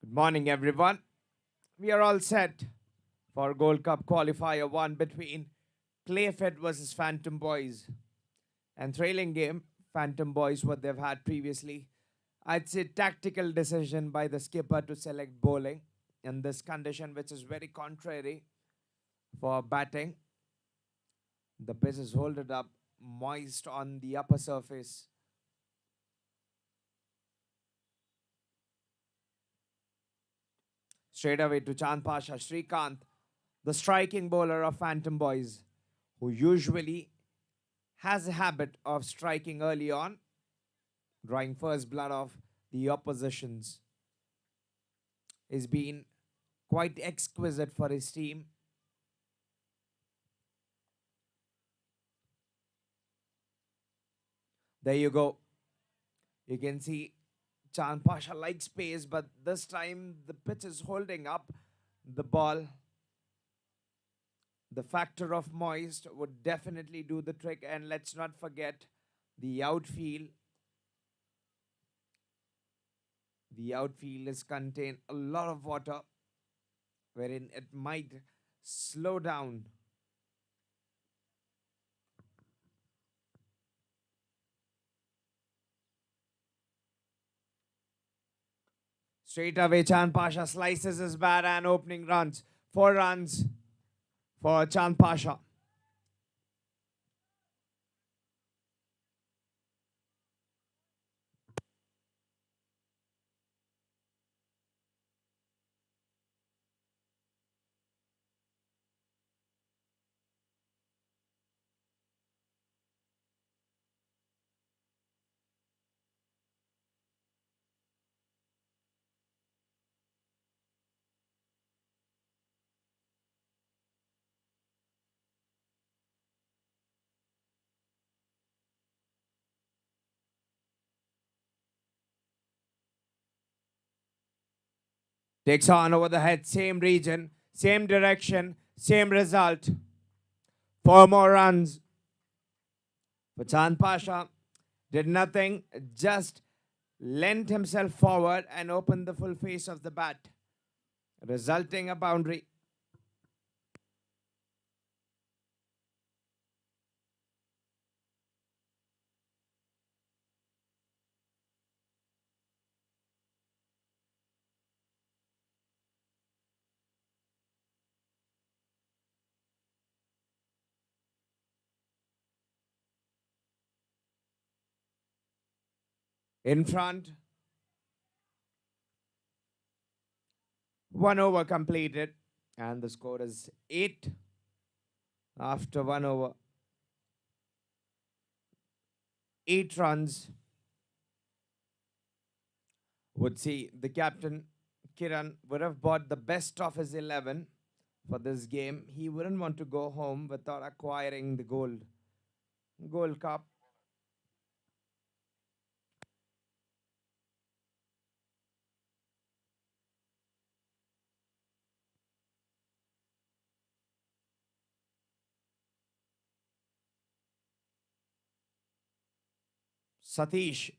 Good morning, everyone. We are all set for Gold Cup qualifier 1 between Playsfit versus Phantom Boys. And thrilling game, Phantom Boys, what they've had previously. I'd say tactical decision by the skipper to select bowling in this condition, which is very contrary for batting. The pitch is holded up moist on the upper surface. Straight away to Chand Pasha Srikanth, the striking bowler of Phantom Boys, who usually has a habit of striking early on, drawing first blood of the oppositions. He's been quite exquisite for his team. There you go. You can see Chand Pasha likes pace, but this time the pitch is holding up the ball. The factor of moist would definitely do the trick, and let's not forget the outfield. The outfield is contain a lot of water, wherein it might slow down. Straight away, Chand Pasha slices his bat and opening runs. 4 runs for Chand Pasha. Takes on over the head, same region, same direction, same result. 4 more runs for Chand Pasha. Did nothing, just leant himself forward and opened the full face of the bat, resulting a boundary. In front, 1 over completed, and the score is 8 after 1 over. 8 runs. Would see the captain Kiran would have bought the best of his 11 for this game. He wouldn't want to go home without acquiring the Gold Cup. Satish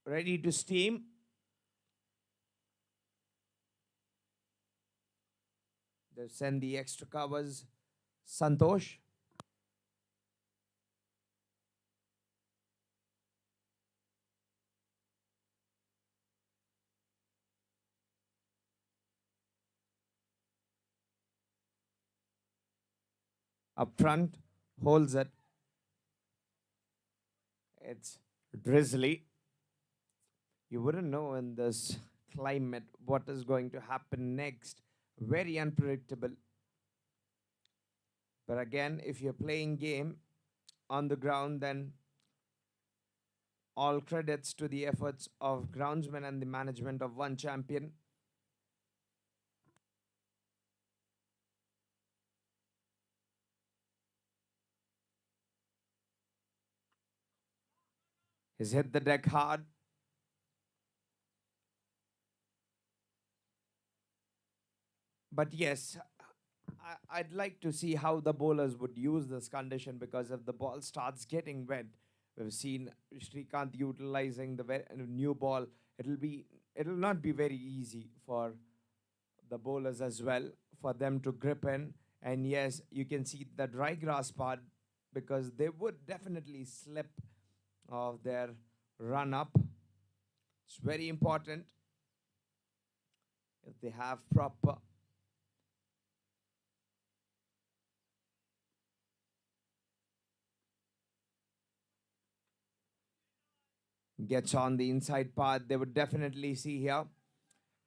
ready to steam. They've sent the extra covers. Santosh. Up front, holds it. It's drizzly. You wouldn't know in this climate what is going to happen next. Very unpredictable. But again, if you're playing game on the ground, then all credits to the efforts of groundsmen and the management of one champion. He's hit the deck hard. But yes, I'd like to see how the bowlers would use this condition, because if the ball starts getting wet, we've seen Srikanth utilizing the new ball. it'll not be very easy for the bowlers as well for them to grip in. And yes, you can see the dry grass part because they would definitely slip of their run up. It's very important if they have proper. Gets on the inside path, they would definitely see here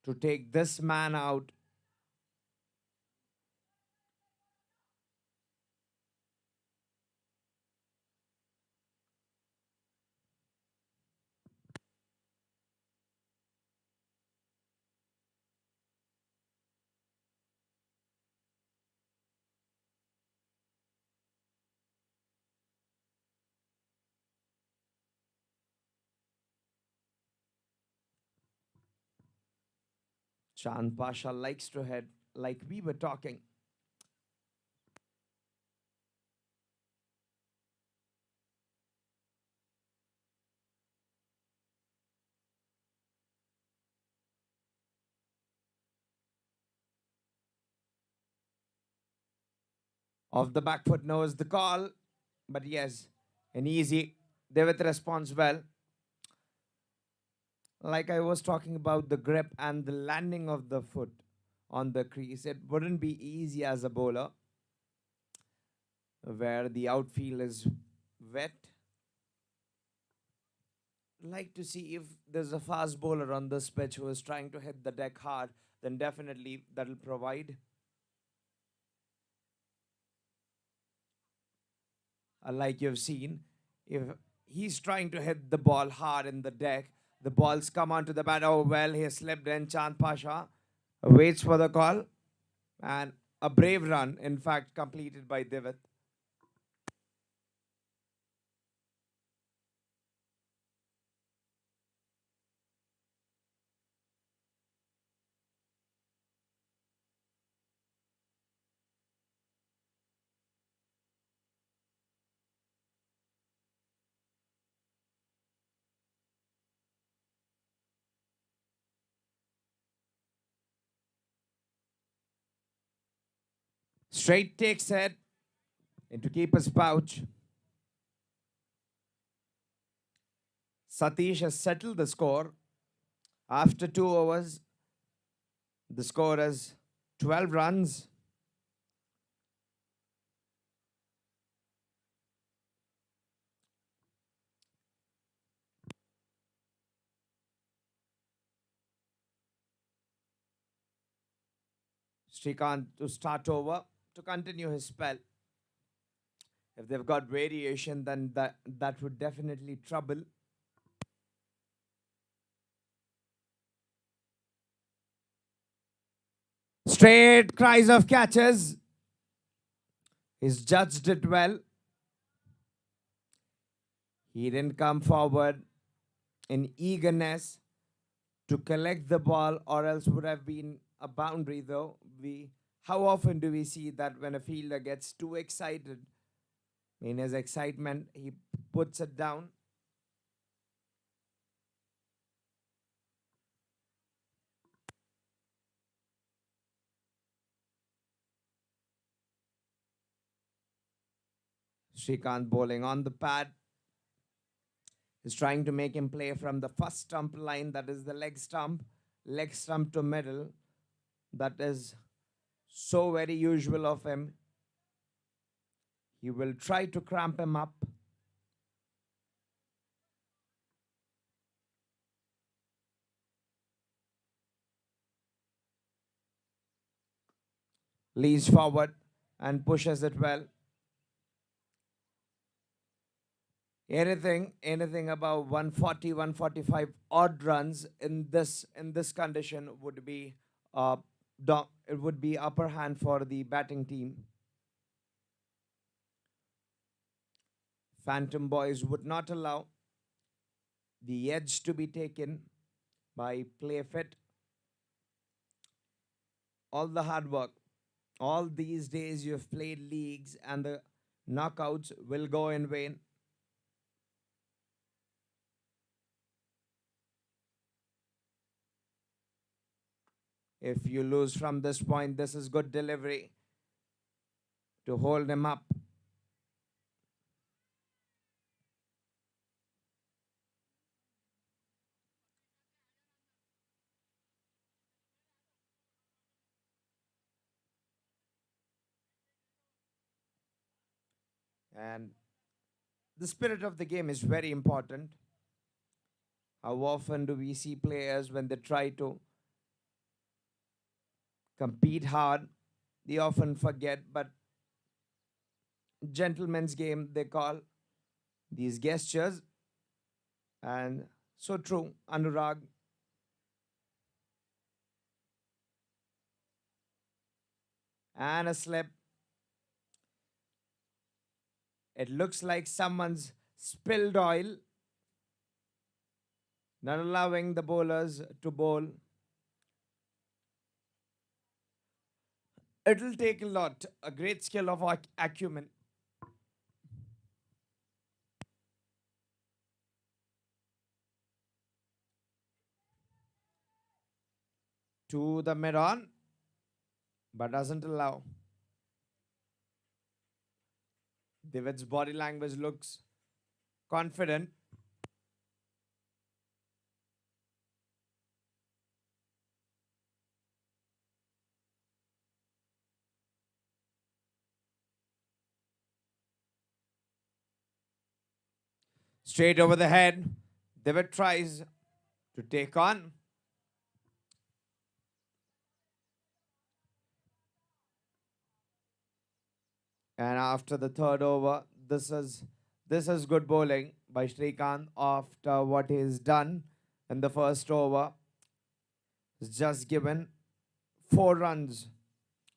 to take this man out. Chand Pasha likes to head like we were talking. Off the back foot knows the call, but yes, an easy David responds well. Like I was talking about the grip and the landing of the foot on the crease, it wouldn't be easy as a bowler where the outfield is wet. Like to see if there's a fast bowler on this pitch who is trying to hit the deck hard, then definitely that'll provide. Like you've seen, if he's trying to hit the ball hard in the deck, the balls come onto the bat. Oh, well, he slipped in. Chand Pasha waits for the call. And a brave run, in fact, completed by Divit. Straight takes it into keeper's pouch. Satish has settled the score. After 2 overs, the score is 12 runs. Srikanth to start over to continue his spell. If they've got variation, then that would definitely trouble. Straight cries of catches. He's judged it well. He didn't come forward in eagerness to collect the ball, or else would have been a boundary. Though how often do we see that when a fielder gets too excited, in his excitement he puts it down? Srikanth bowling on the pad is trying to make him play from the first stump line, that is the leg stump to middle. That is so very usual of him. He will try to cramp him up. Leads forward and pushes it well. Anything above 140, 145 odd runs in this condition would be it would be upper hand for the batting team. Phantom Boys would not allow the edge to be taken by Playfit. All the hard work, all these days you've played leagues, and the knockouts will go in vain. If you lose from this point, this is good delivery to hold him up. And the spirit of the game is very important. How often do we see players when they try to compete hard, they often forget, but gentlemen's game, they call these gestures. And so true, Anurag. And a slip. It looks like someone's spilled oil, not allowing the bowlers to bowl. It'll take a lot, a great skill of acumen. To the mid on, but doesn't allow. David's body language looks confident. Straight over the head. David tries to take on. And after the third over, this is good bowling by Shrikant after what he's done in the first over. He's just given 4 runs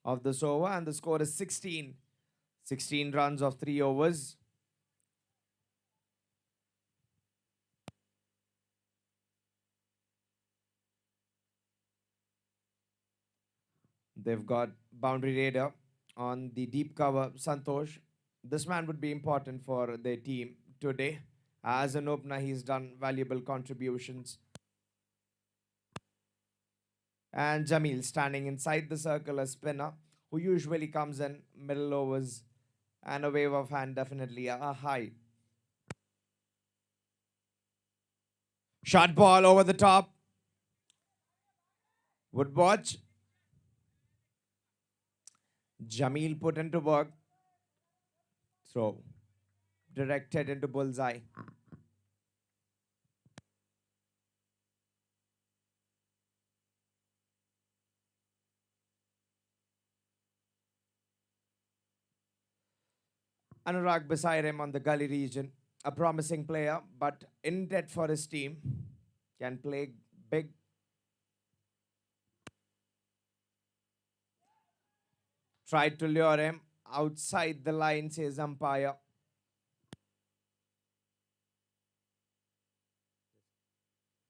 of this over, and the score is 16. 16 runs of 3 overs. They've got boundary raider on the deep cover, Santosh. This man would be important for their team today. As an opener, he's done valuable contributions. And Jamil standing inside the circle, a spinner who usually comes in middle overs, and a wave of hand, definitely a high. Shot ball over the top. Would watch. Jamil put into work. Throw. Directed into bullseye. Anurag beside him on the gully region. A promising player, but in debt for his team. Can play big. Tried to lure him outside the line, says umpire.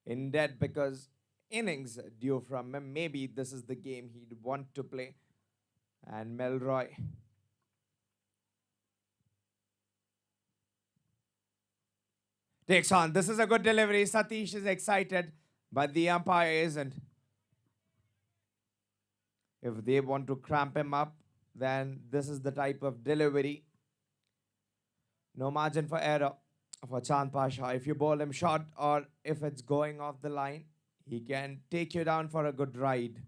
In debt because innings due from him. Maybe this is the game he'd want to play. And Melroy. Takes on. This is a good delivery. Satish is excited, but the umpire isn't. If they want to cramp him up, then this is the type of delivery. No margin for error for Chand Pasha. If you bowl him short or if it's going off the line, he can take you down for a good ride.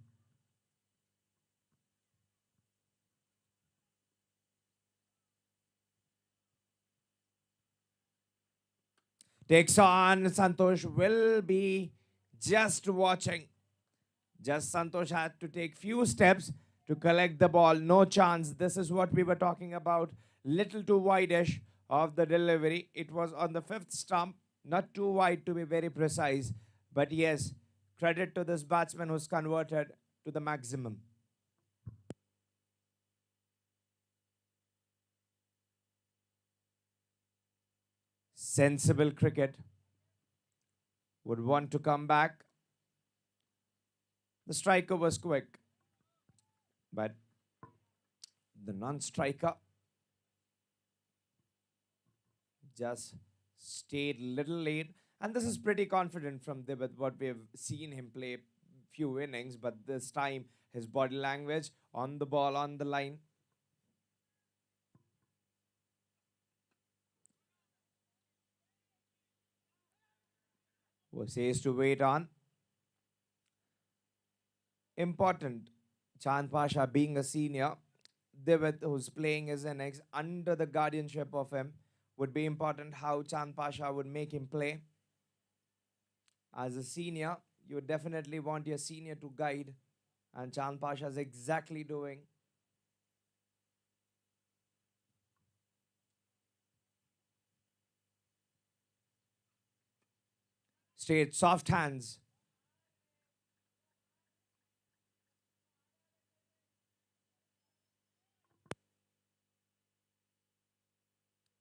Takes on. Santosh will be just watching. Just Santosh had to take few steps to collect the ball. No chance. This is what we were talking about. Little too wide-ish of the delivery. It was on the fifth stump. Not too wide to be very precise. But yes, credit to this batsman who's converted to the maximum. Sensible cricket. Would want to come back. The striker was quick. But the non-striker just stayed little late. And this is pretty confident from Dibit, what we have seen him play few innings, but this time his body language on the ball, on the line. Who says to wait on. Important. Chand Pasha being a senior, Divit, who's playing his innings under the guardianship of him, would be important how Chand Pasha would make him play. As a senior, you definitely want your senior to guide, and Chand Pasha is exactly doing. Straight, soft hands.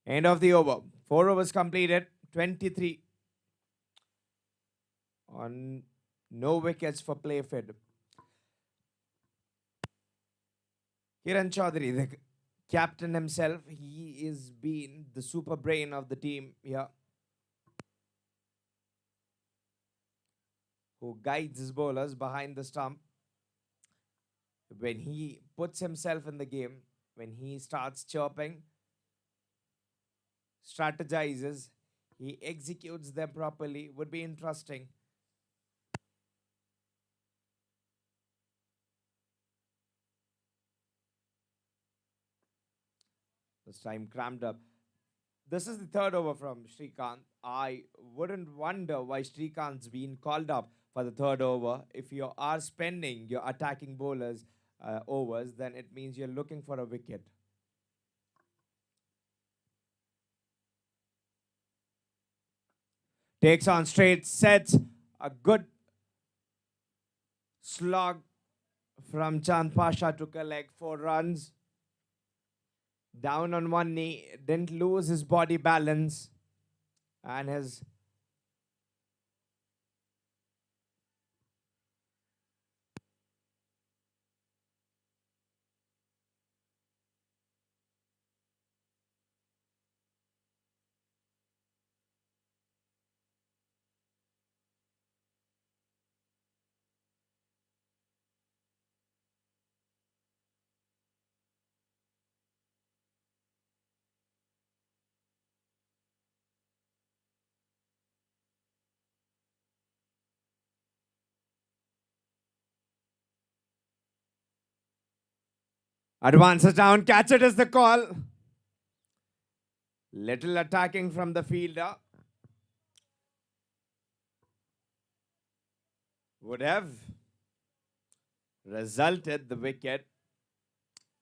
End of the over. 4 overs completed. 23 on no wickets for Playfit. Kiran Chaudhary, the captain himself, he is been the super brain of the team here, who guides his bowlers behind the stump. When he puts himself in the game, when he starts chirping, strategizes, he executes them properly, would be interesting. This time crammed up. This is the third over from Srikanth. I wouldn't wonder why Srikanth's been called up for the third over. If you are spending your attacking bowlers overs, then it means you're looking for a wicket. Takes on straight, sets a good slog from Chand Pasha to collect 4 runs. Down on one knee, didn't lose his body balance, and his advances down, catch it is the call. Little attacking from the fielder. Would have resulted the wicket.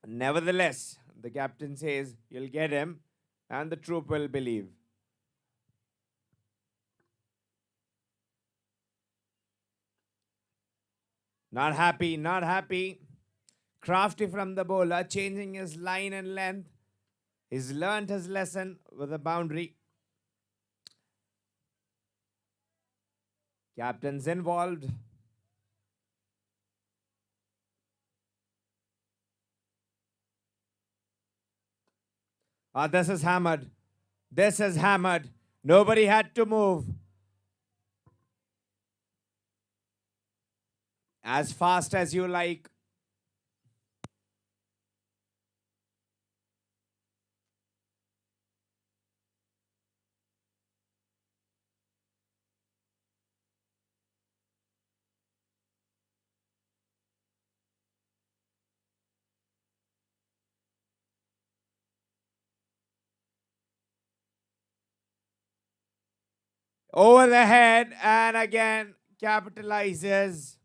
Nevertheless, the captain says you'll get him, and the troop will believe. Not happy, not happy. Crafty from the bowler, changing his line and length. He's learnt his lesson with a boundary. Captain's involved. This is hammered. This is hammered. Nobody had to move. As fast as you like. Over the head, and again capitalizes.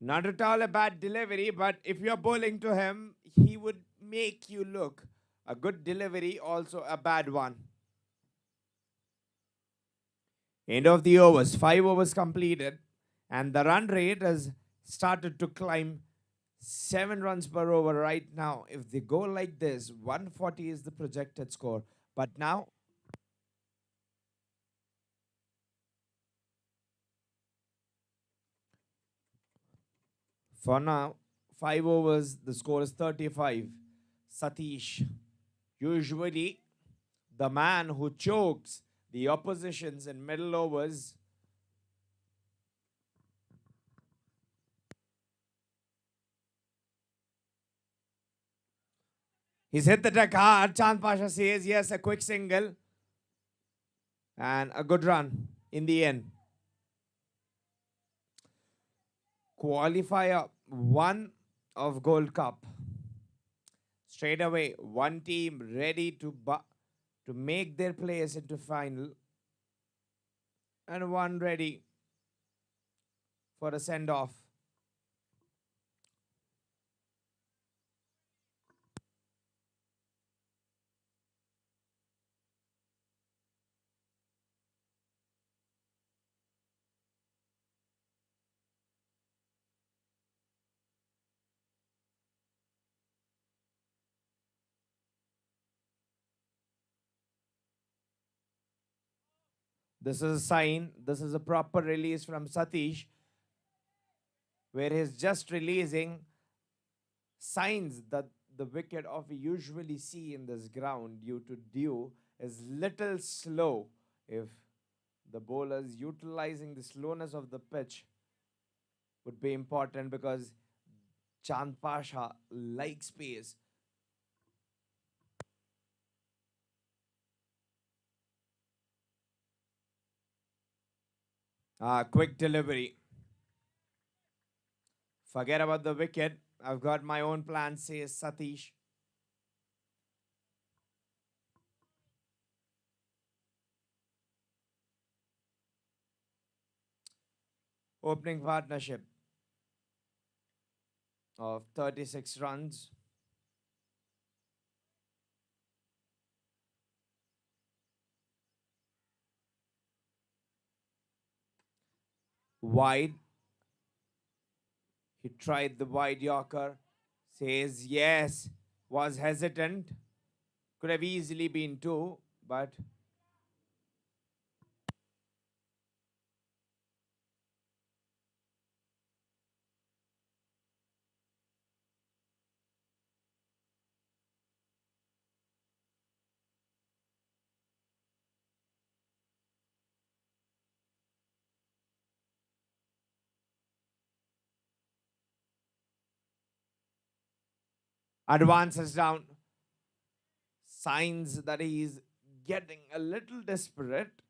Not at all a bad delivery, but if you're bowling to him, he would make you look. A good delivery, also a bad one. End of the overs, 5 overs completed, and the run rate has started to climb. 7 runs per over right now. If they go like this, 140 is the projected score. But now, for now, 5 overs, the score is 35. Satish, usually the man who chokes the oppositions in middle overs, He's hit the deck hard. Chand Pasha says yes, a quick single. And a good run in the end. Qualifier 1 of Gold Cup. Straight away, one team ready to make their place into final, and one ready for a send-off. This is a sign. This is a proper release from Satish, where he's just releasing signs that the wicket of we usually see in this ground due to dew is little slow. If the bowlers utilizing the slowness of the pitch would be important, because Chand Pasha likes pace. Quick delivery. Forget about the wicket. I've got my own plan, says Satish. Opening partnership of 36 runs. Wide. He tried the wide Yorker. Says yes. Was hesitant. Could have easily been two, but advances down. Signs that he's getting a little desperate.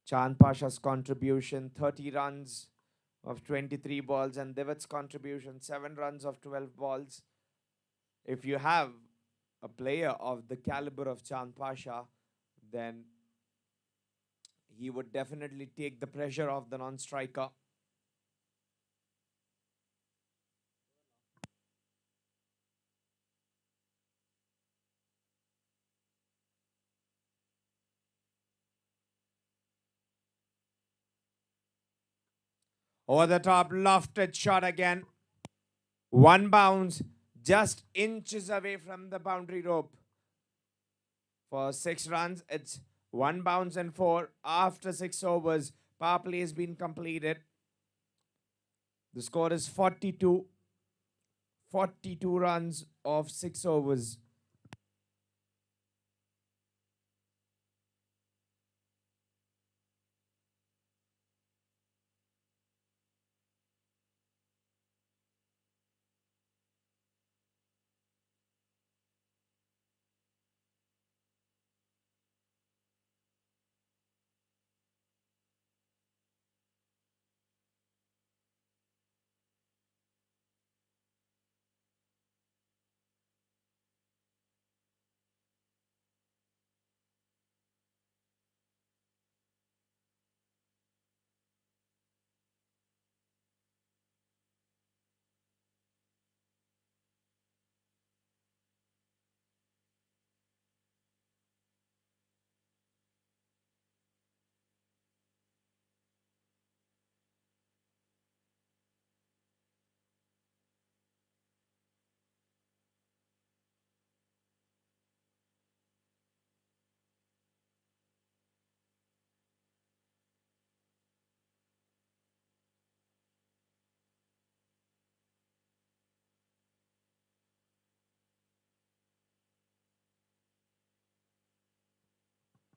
Chand Pasha's contribution 30 runs of 23 balls, and Divit's contribution 7 runs of 12 balls. If you have a player of the caliber of Chand Pasha, then he would definitely take the pressure off the non-striker. Over the top, lofted shot again. One bounce, just inches away from the boundary rope. For 6 runs, it's 1 bounce and 4 after 6 overs. Power play has been completed. The score is 42. 42 runs of 6 overs.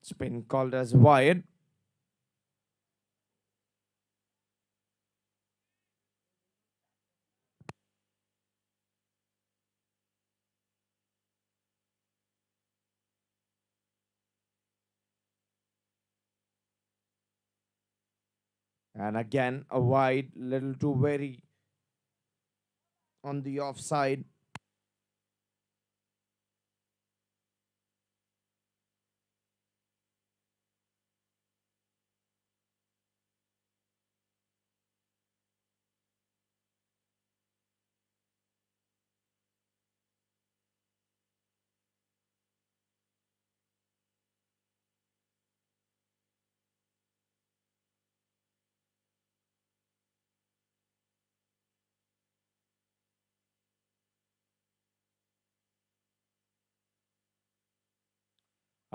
It's been called as wide. And again, a wide, little too very on the offside.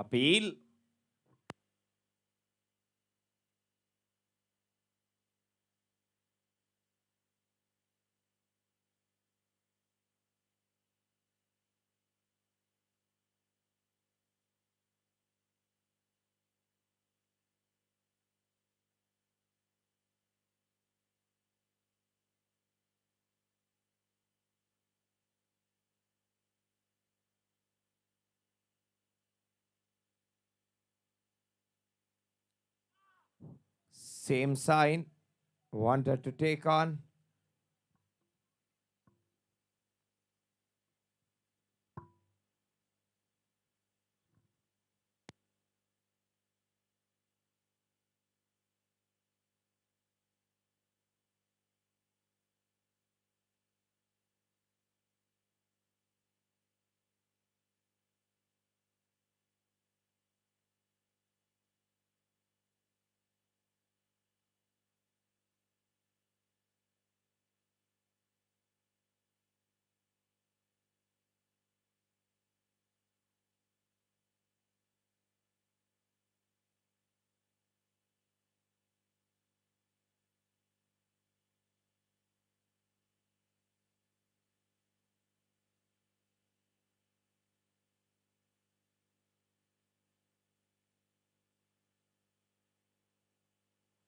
Appeal. Same sign. Wanted to take on.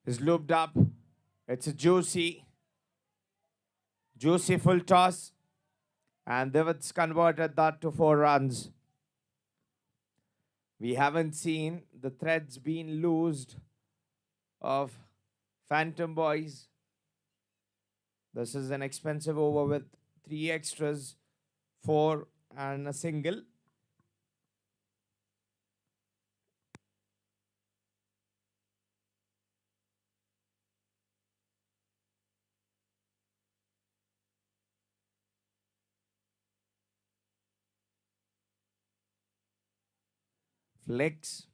Is looped up. It's a juicy full toss. And Divit's converted that to 4 runs. We haven't seen the threads being loosed of Phantom Boys. This is an expensive over with 3 extras, 4 and a single. Flicks.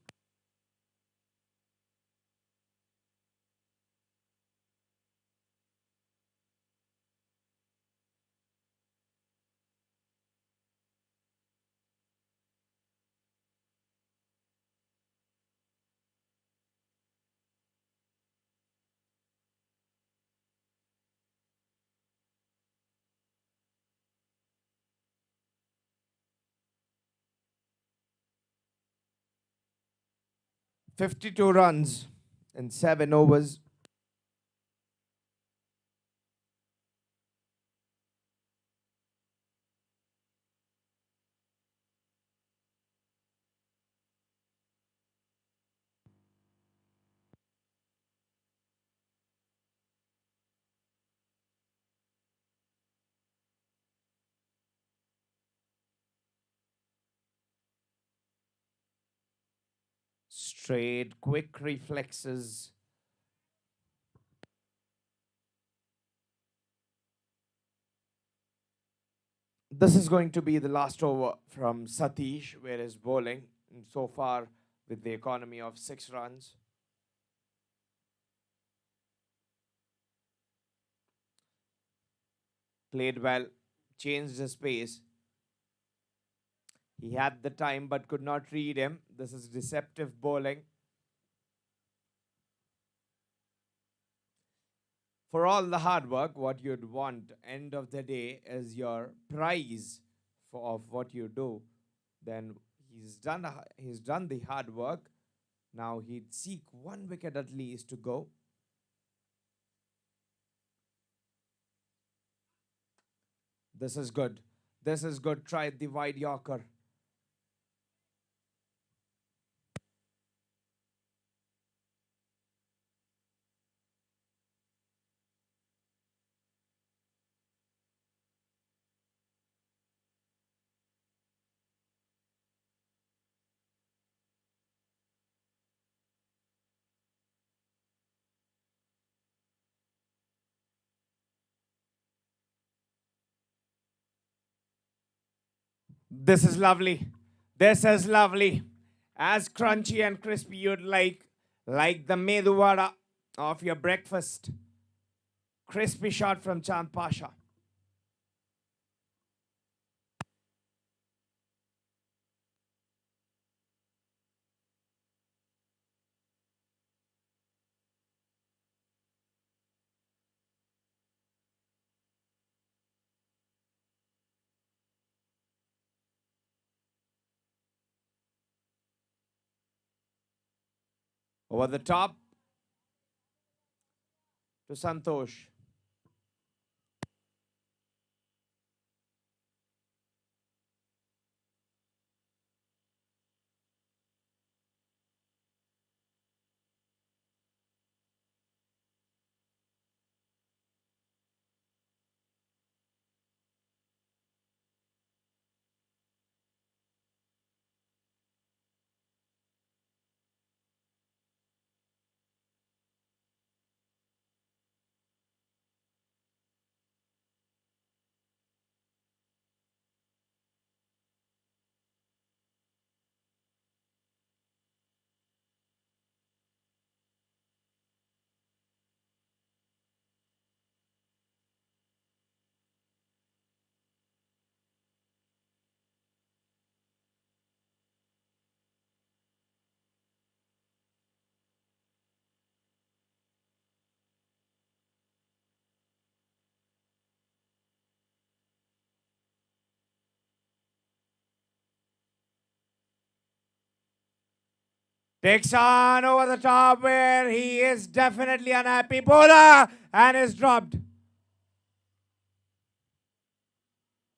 52 runs in 7 overs. Straight, quick reflexes. This is going to be the last over from Satish, where he's bowling so far with the economy of 6 runs. Played well, changed his pace. He had the time but could not read him. This is deceptive bowling. For all the hard work, what you'd want end of the day is your prize of what you do. Then he's done the hard work. Now he'd seek 1 wicket at least to go. This is good. This is good. Try the wide Yorker. This is lovely. This is lovely. As crunchy and crispy you'd like the medu vada of your breakfast. Crispy shot from Chand Pasha. Over the top to Santosh. Takes on over the top where he is definitely unhappy. Bowler and is dropped.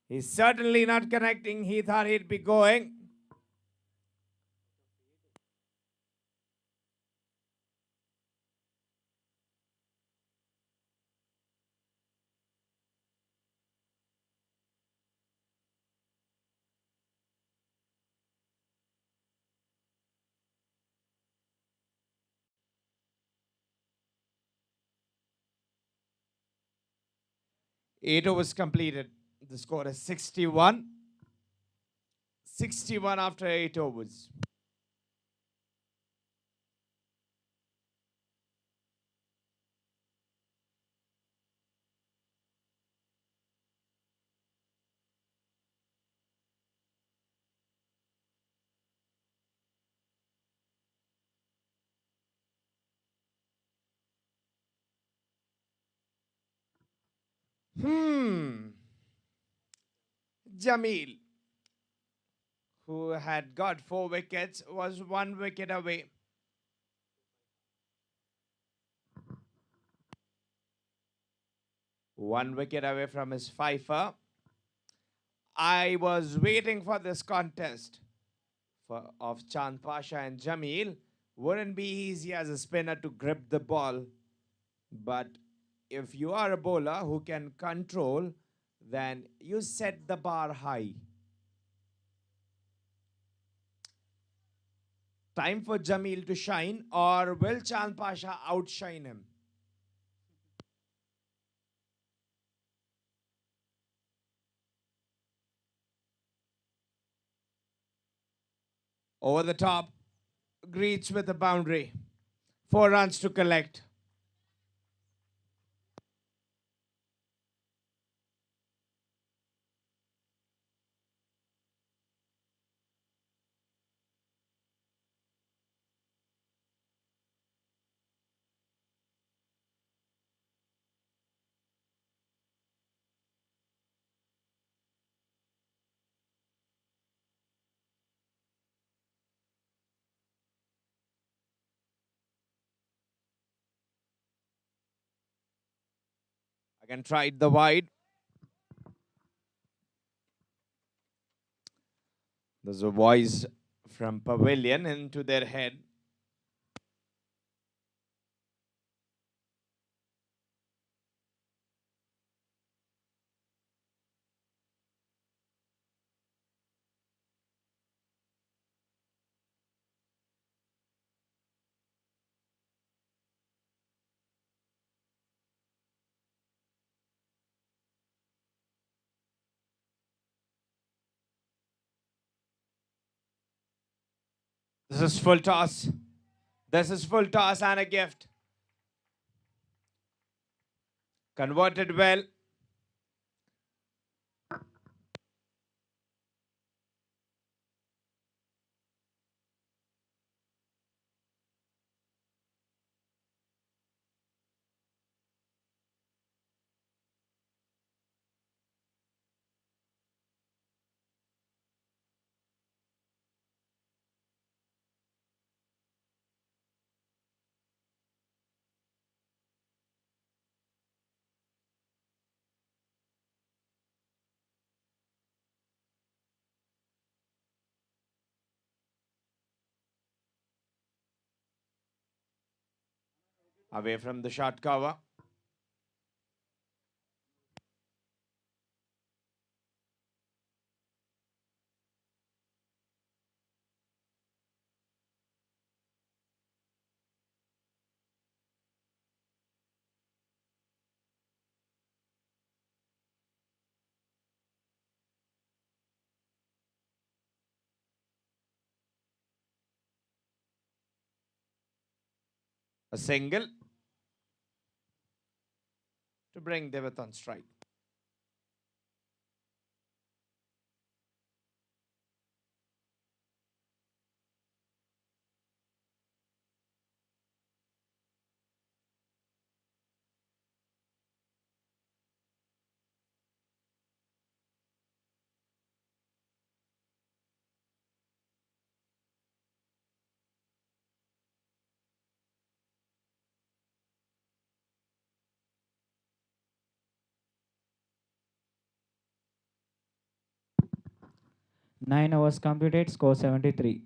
He's certainly not connecting. He thought he'd be going. Eight overs completed. The score is 61. 61 after 8 overs. Jamil, who had got 4 wickets, was 1 wicket away. 1 wicket away from his fifer. I was waiting for this contest of Chand Pasha and Jamil. Wouldn't be easy as a spinner to grip the ball. But if you are a bowler who can control, then you set the bar high. Time for Jamil to shine, or will Chand Pasha outshine him? Over the top, greets with a boundary. 4 runs to collect. Again, tried the wide. There's a voice from Pavilion into their head. This is full toss. This is full toss and a gift. Converted well. Away from the shot cover. A single to bring Devath on strike. Nine hours completed, score 73.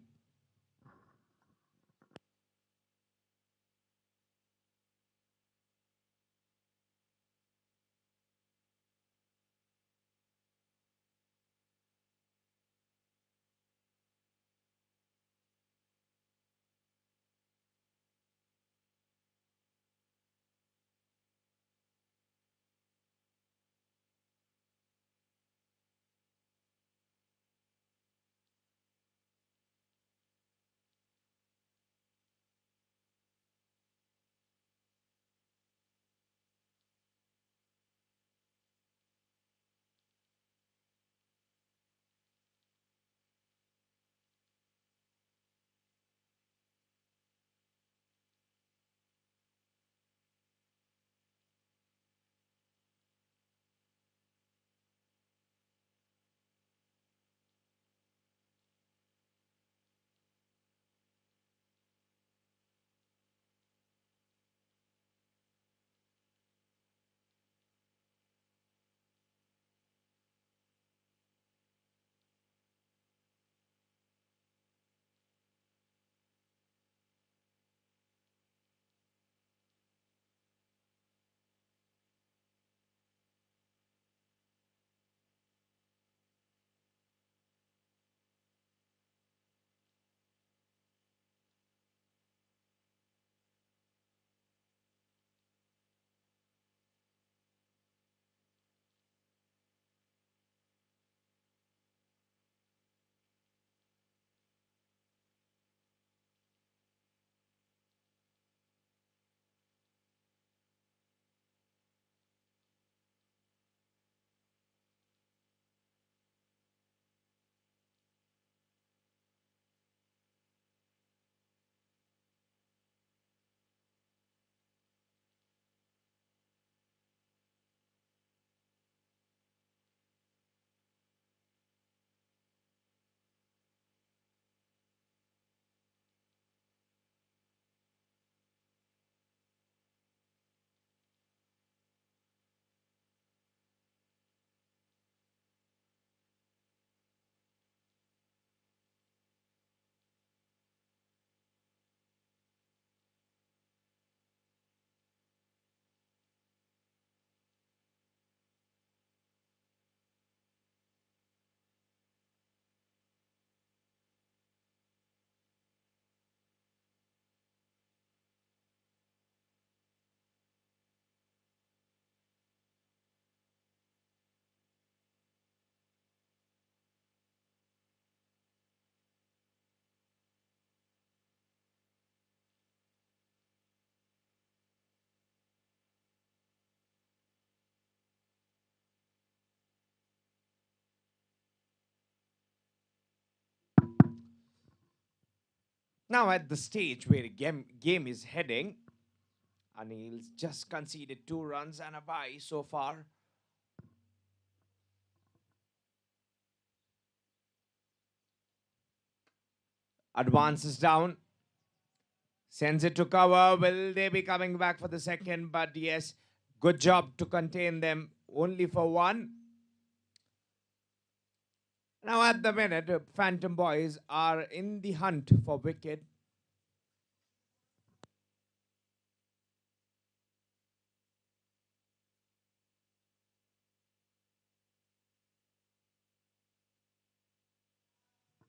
Now, at the stage where game is heading, Anil's just conceded 2 runs and a bye so far. Advances down, sends it to cover. Will they be coming back for the second? But yes, good job to contain them only for one. Now, at the minute, Phantom Boys are in the hunt for wicket.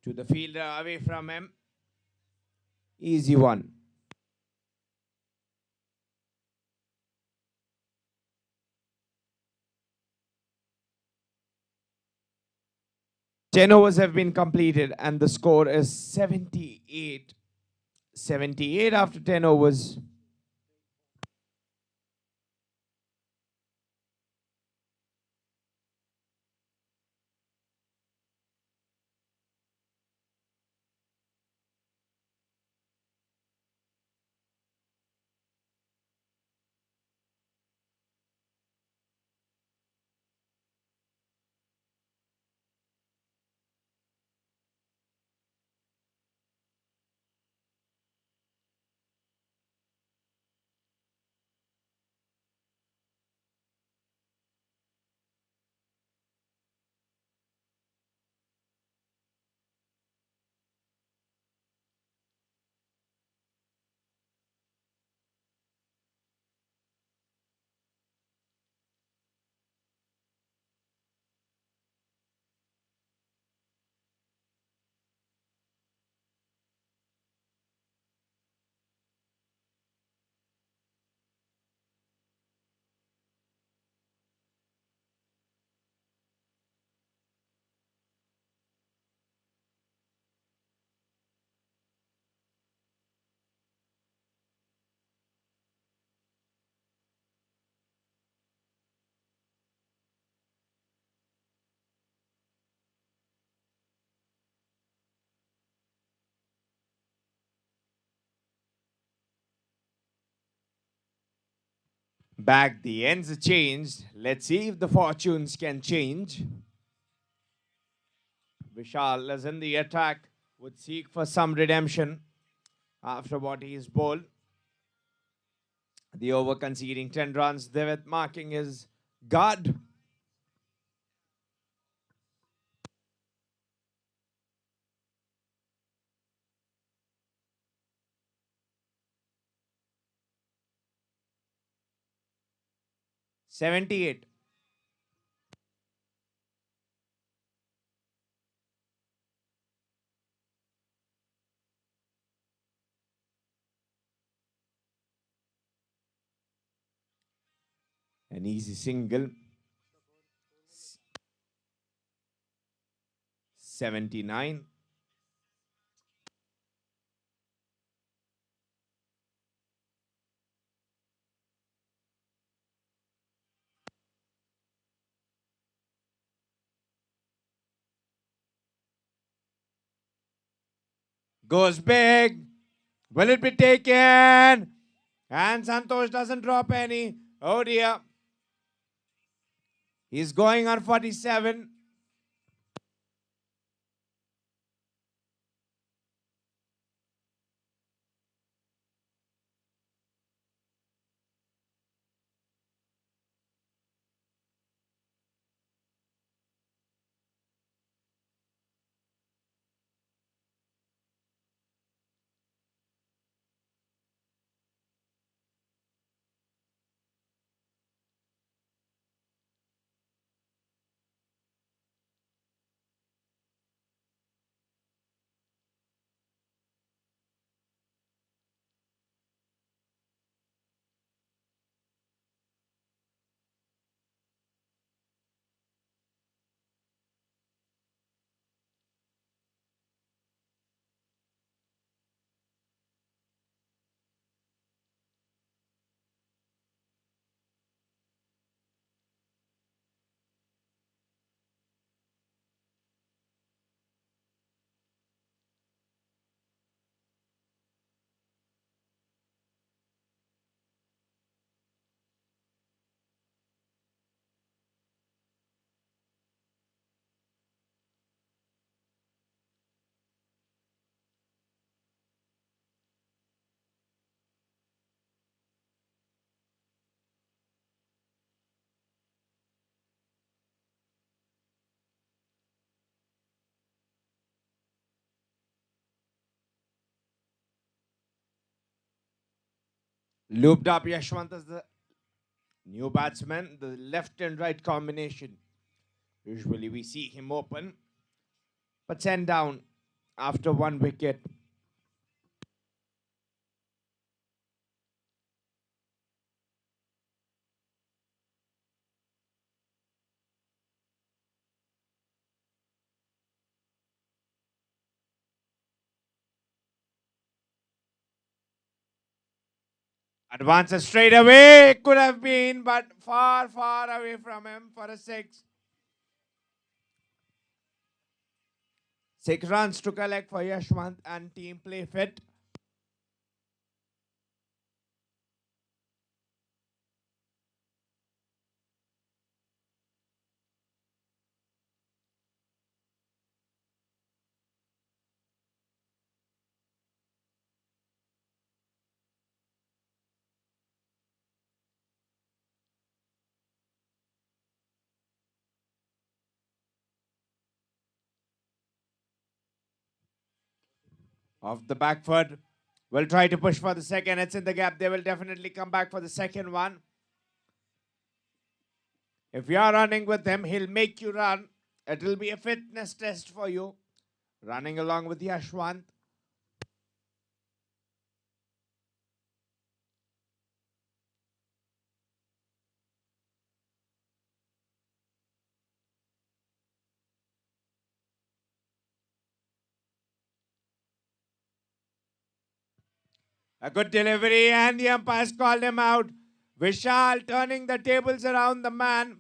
To the fielder away from him. Easy one. Ten overs have been completed and the score is 78. 78 after 10 overs. Back the ends are changed. Let's see if the fortunes can change. Vishal is in the attack. Would seek for some redemption after what he's bowled. The over conceding 10 runs. Devitt marking his guard. $78. An easy single. 79. Goes big. Will it be taken? And Santosh doesn't drop any. Oh dear. He's going on 47. Looped up Yashwant as the new batsman, the left and right combination. Usually we see him open, but sent down after one wicket. Advances straight away. Could have been, but far, far away from him for a six. 6 runs to collect for Yashwant and team Playfit. Off the back foot. Will try to push for the second. It's in the gap. They will definitely come back for the second one. If you are running with him, he'll make you run. It will be a fitness test for you. Running along with Yashwant. A good delivery, and the umpires called him out. Vishal turning the tables around. The man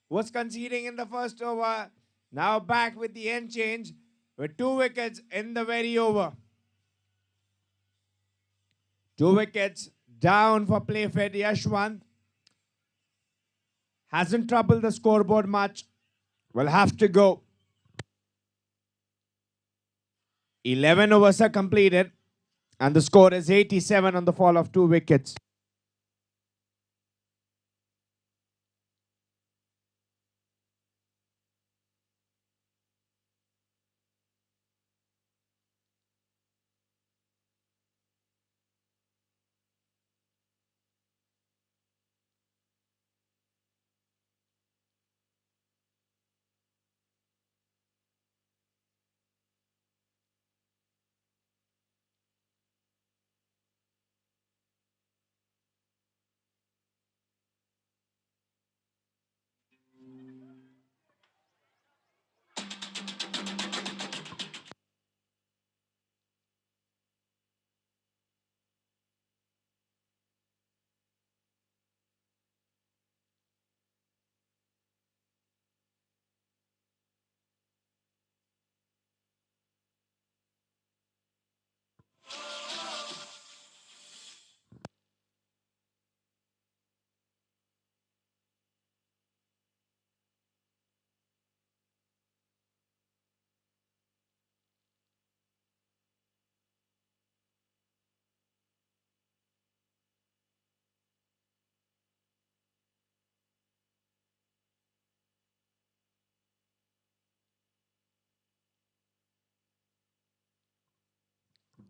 was conceding in the first over. Now back with the end change with 2 wickets in the very over. 2 wickets down for Playfit. Yashwant hasn't troubled the scoreboard much. Will have to go. 11 overs are completed, and the score is 87 on the fall of 2 wickets.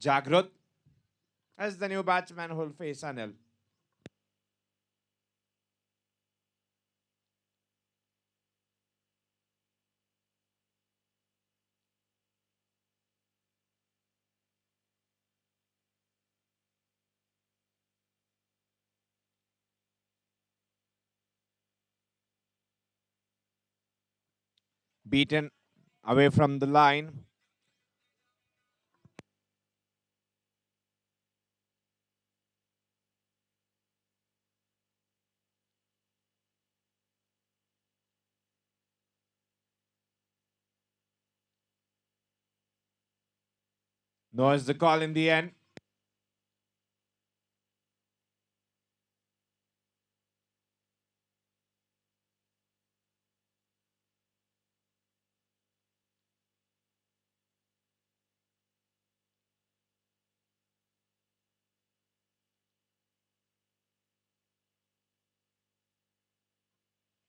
Jagrut as the new batsman who will face Anil. Beaten away from the line. No is the call in the end.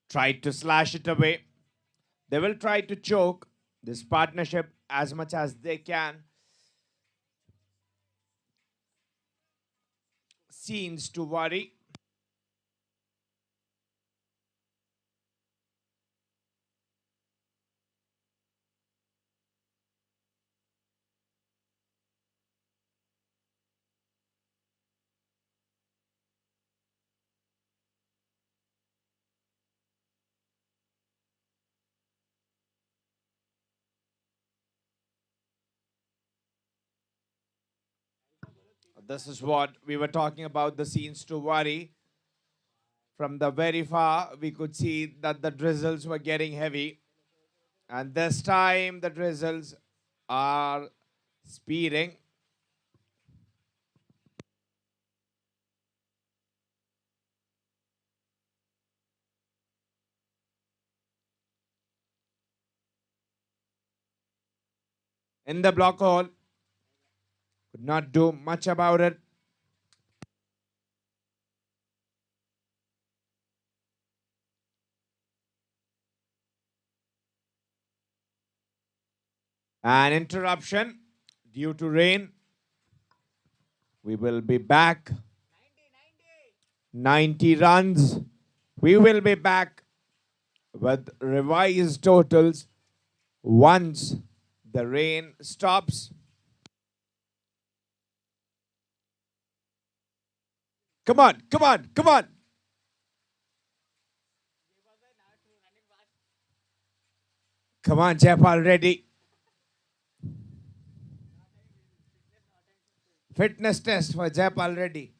Tried to slash it away. They will try to choke this partnership as much as they can. scenes to worry. This is what we were talking about, the scenes to worry. From the very far, we could see that the drizzles were getting heavy. And this time, the drizzles are speeding. In the block hole, could not do much about it. An interruption due to rain. We will be back. 90 runs. We will be back with revised totals once the rain stops. Come on, come on, come on. Come on, Jaipal, ready. Fitness test for Jaipal, ready.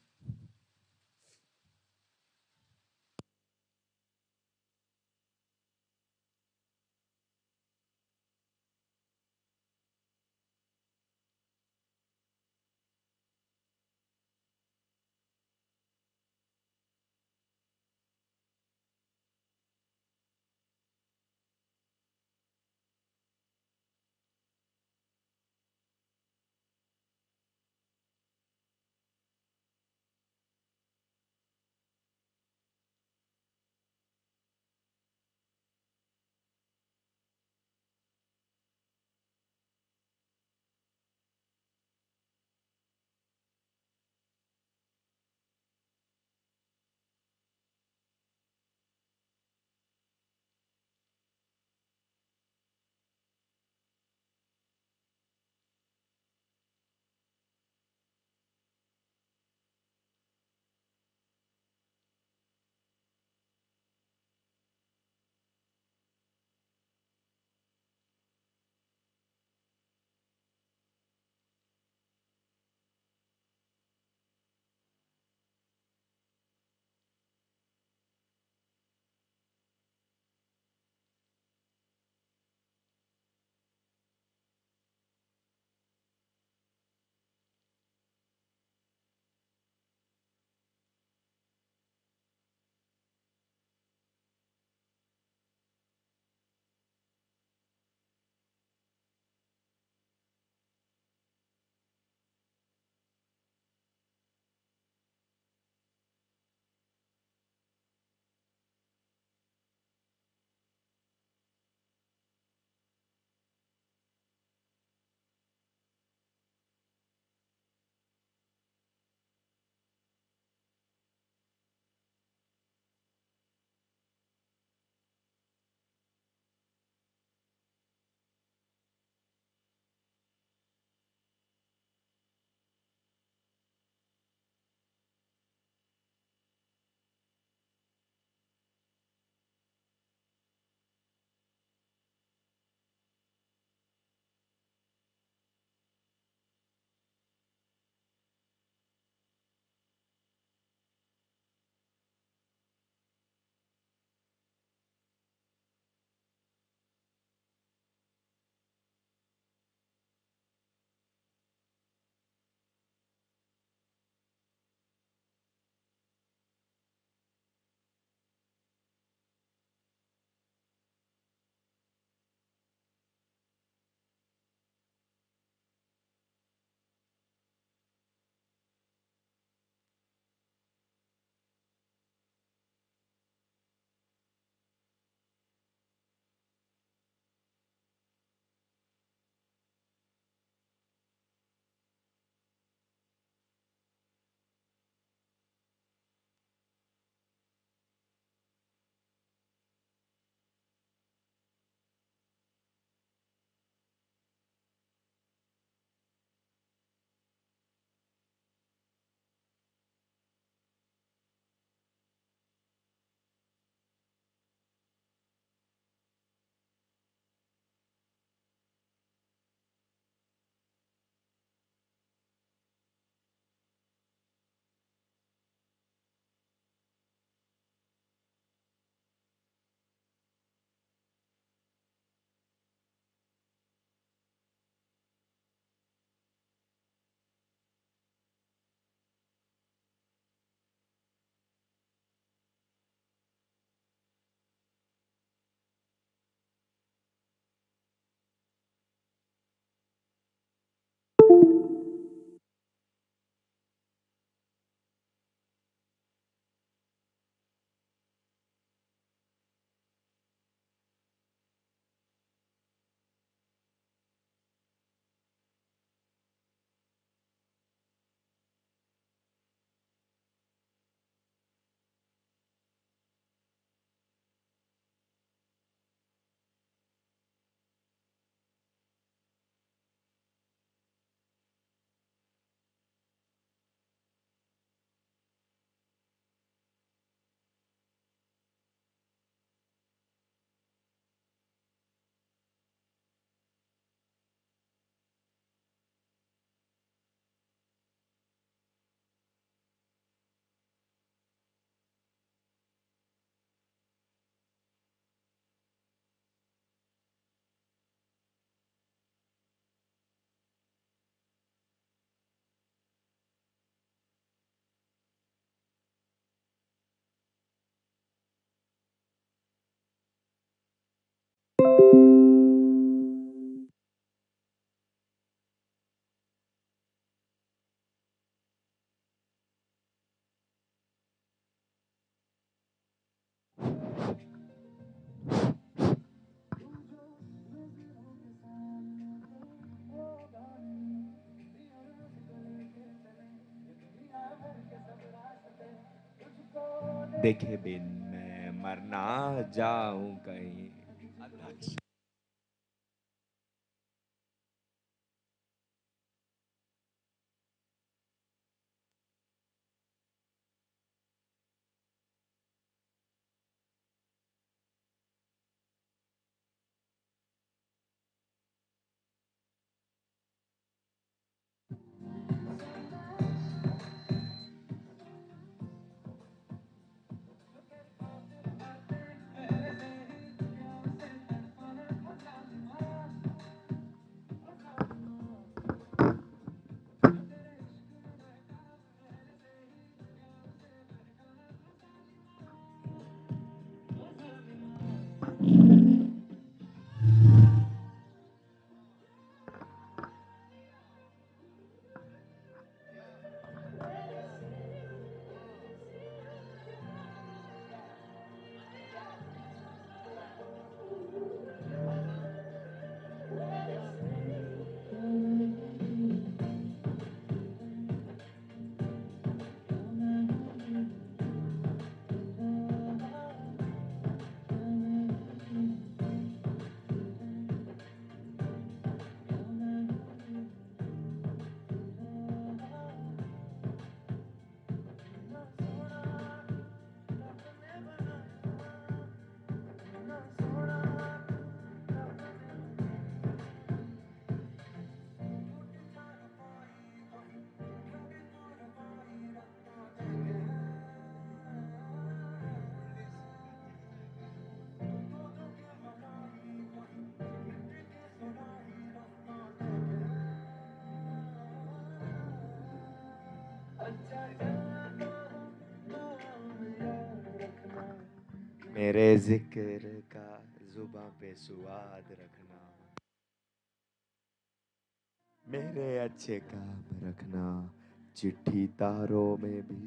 देखे बिन मैं मर ना जाऊं कहीं। मेरे जिक्र का जुबां पे सुआद रखना, मेरे अच्छे काम रखना, चिट्ठी तारों में भी।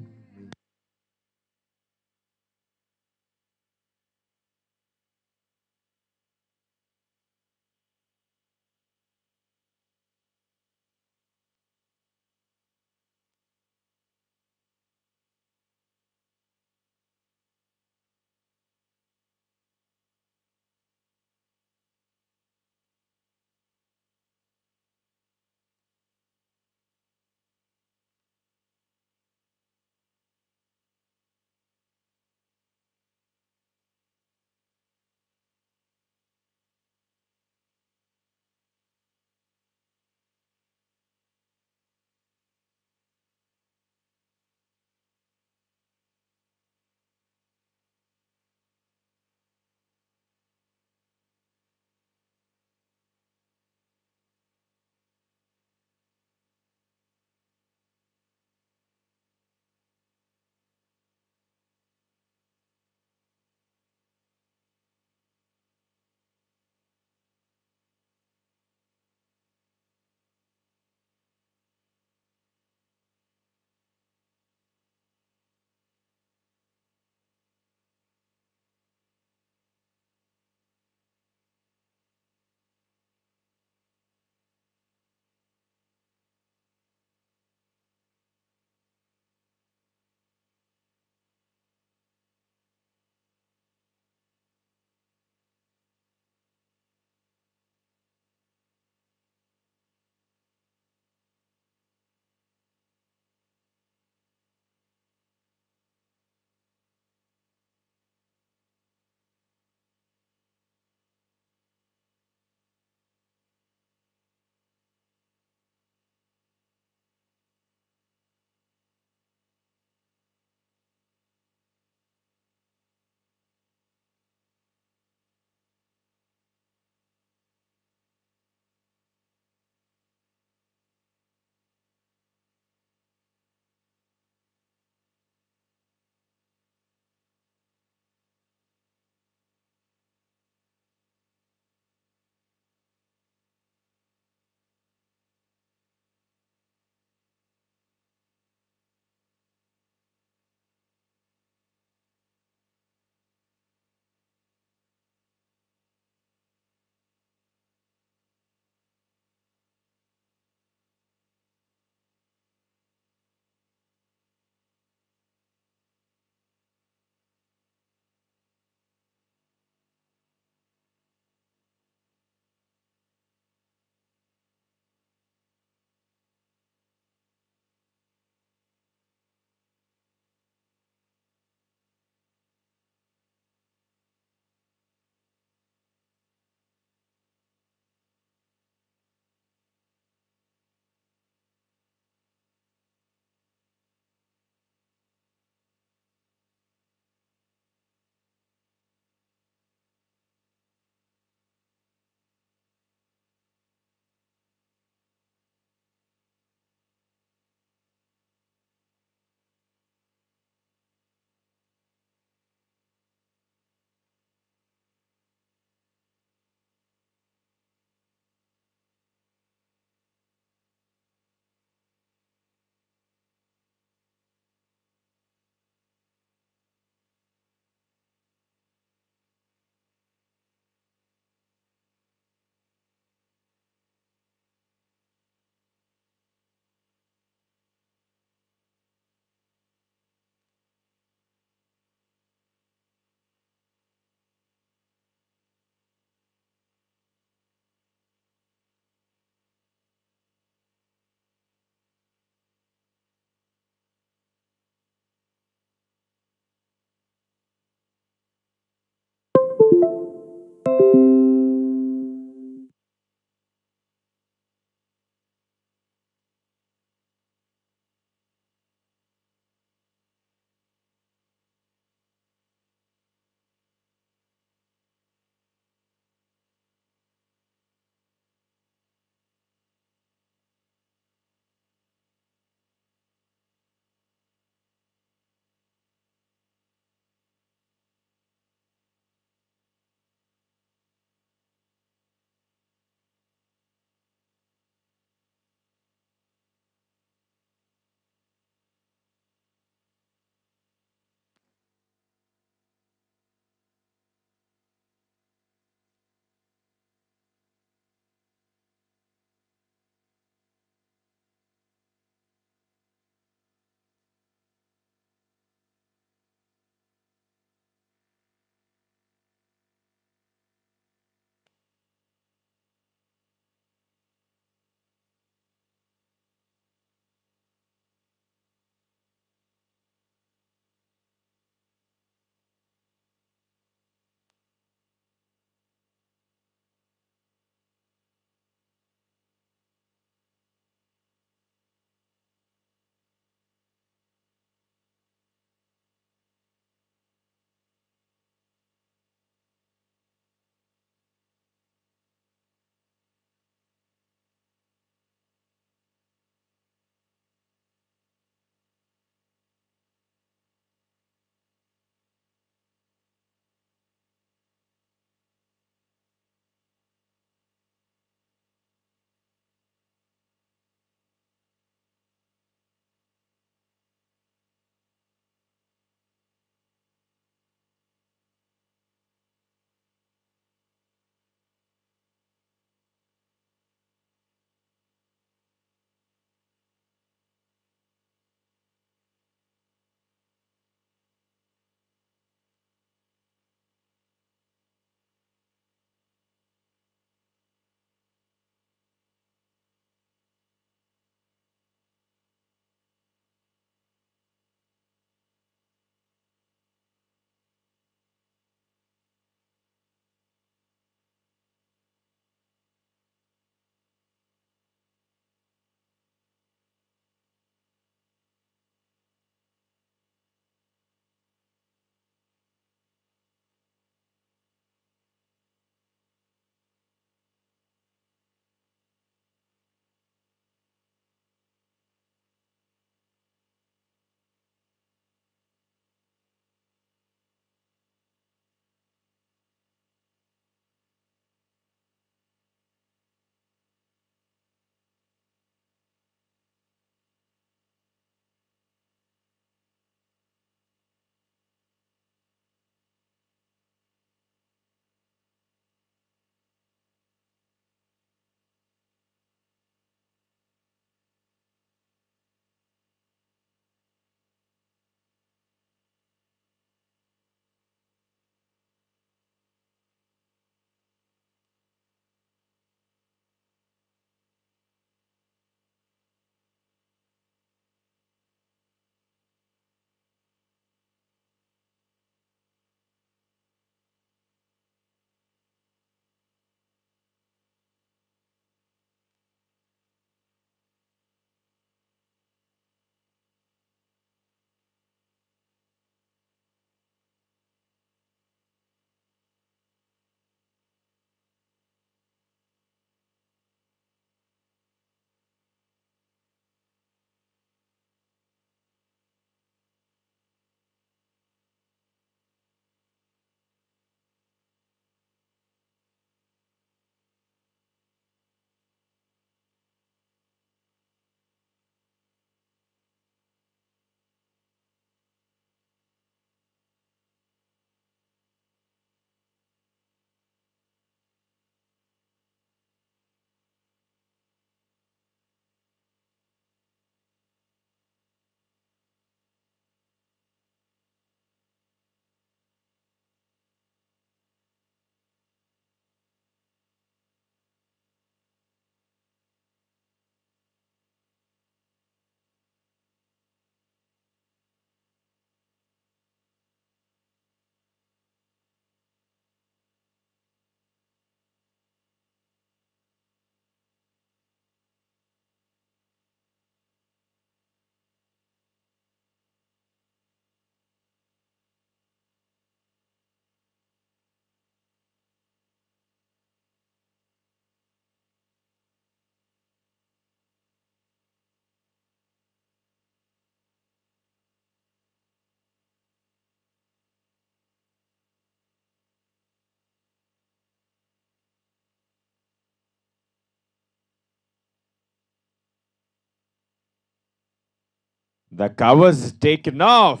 The cover's taken off.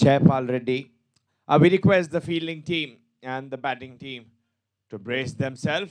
Jaypal Reddy. We request the fielding team and the batting team to brace themselves.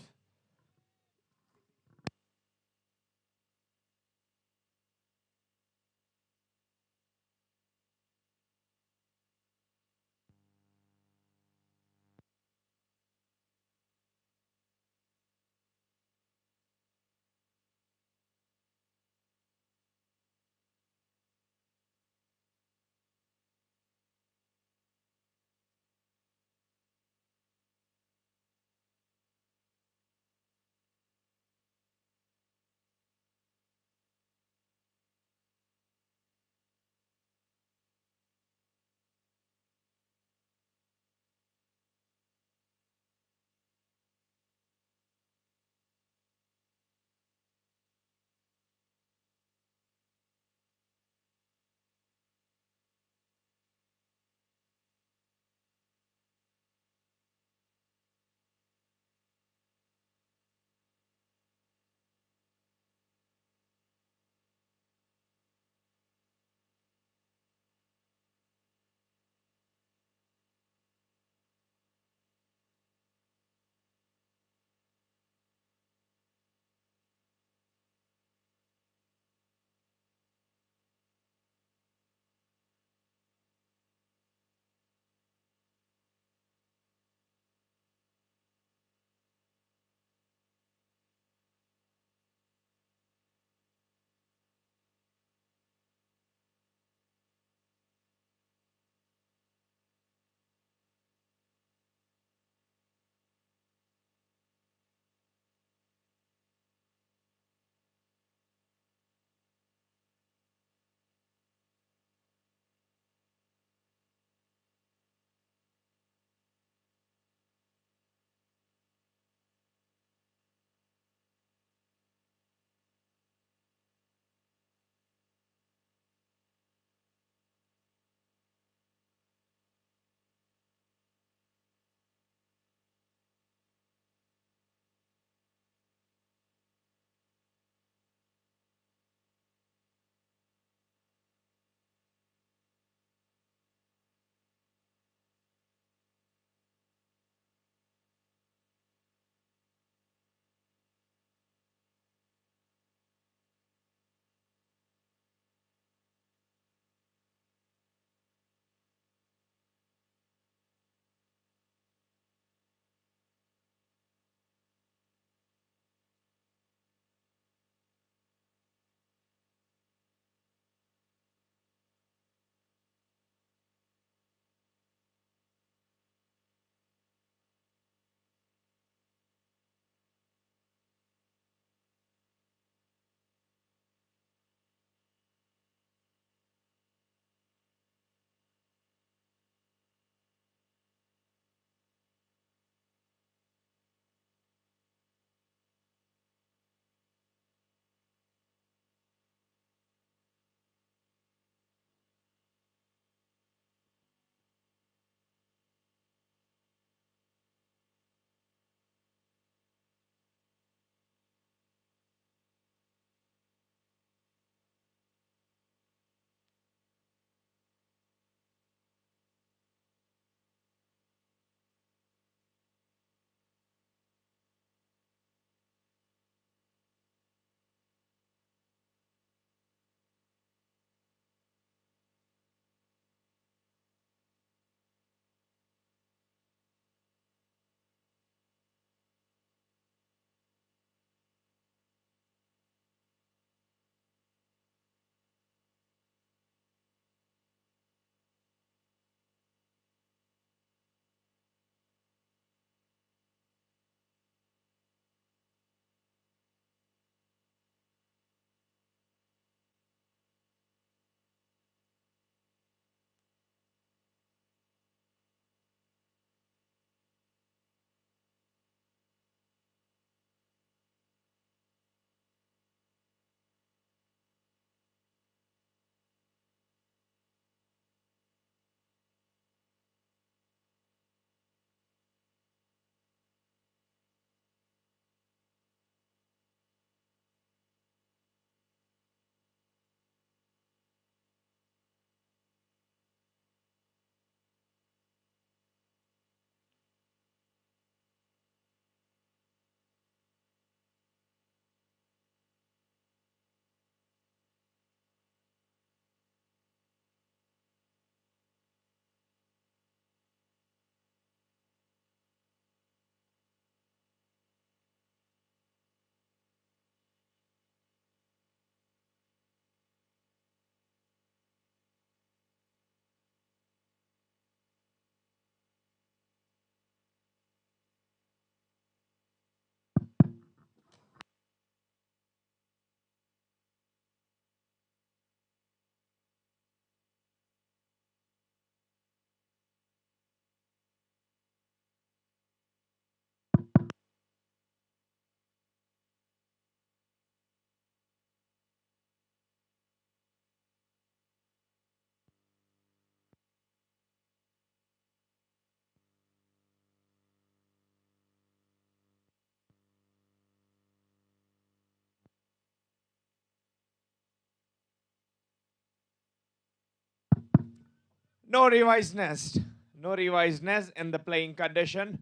No revised nest. No revised nest in the playing condition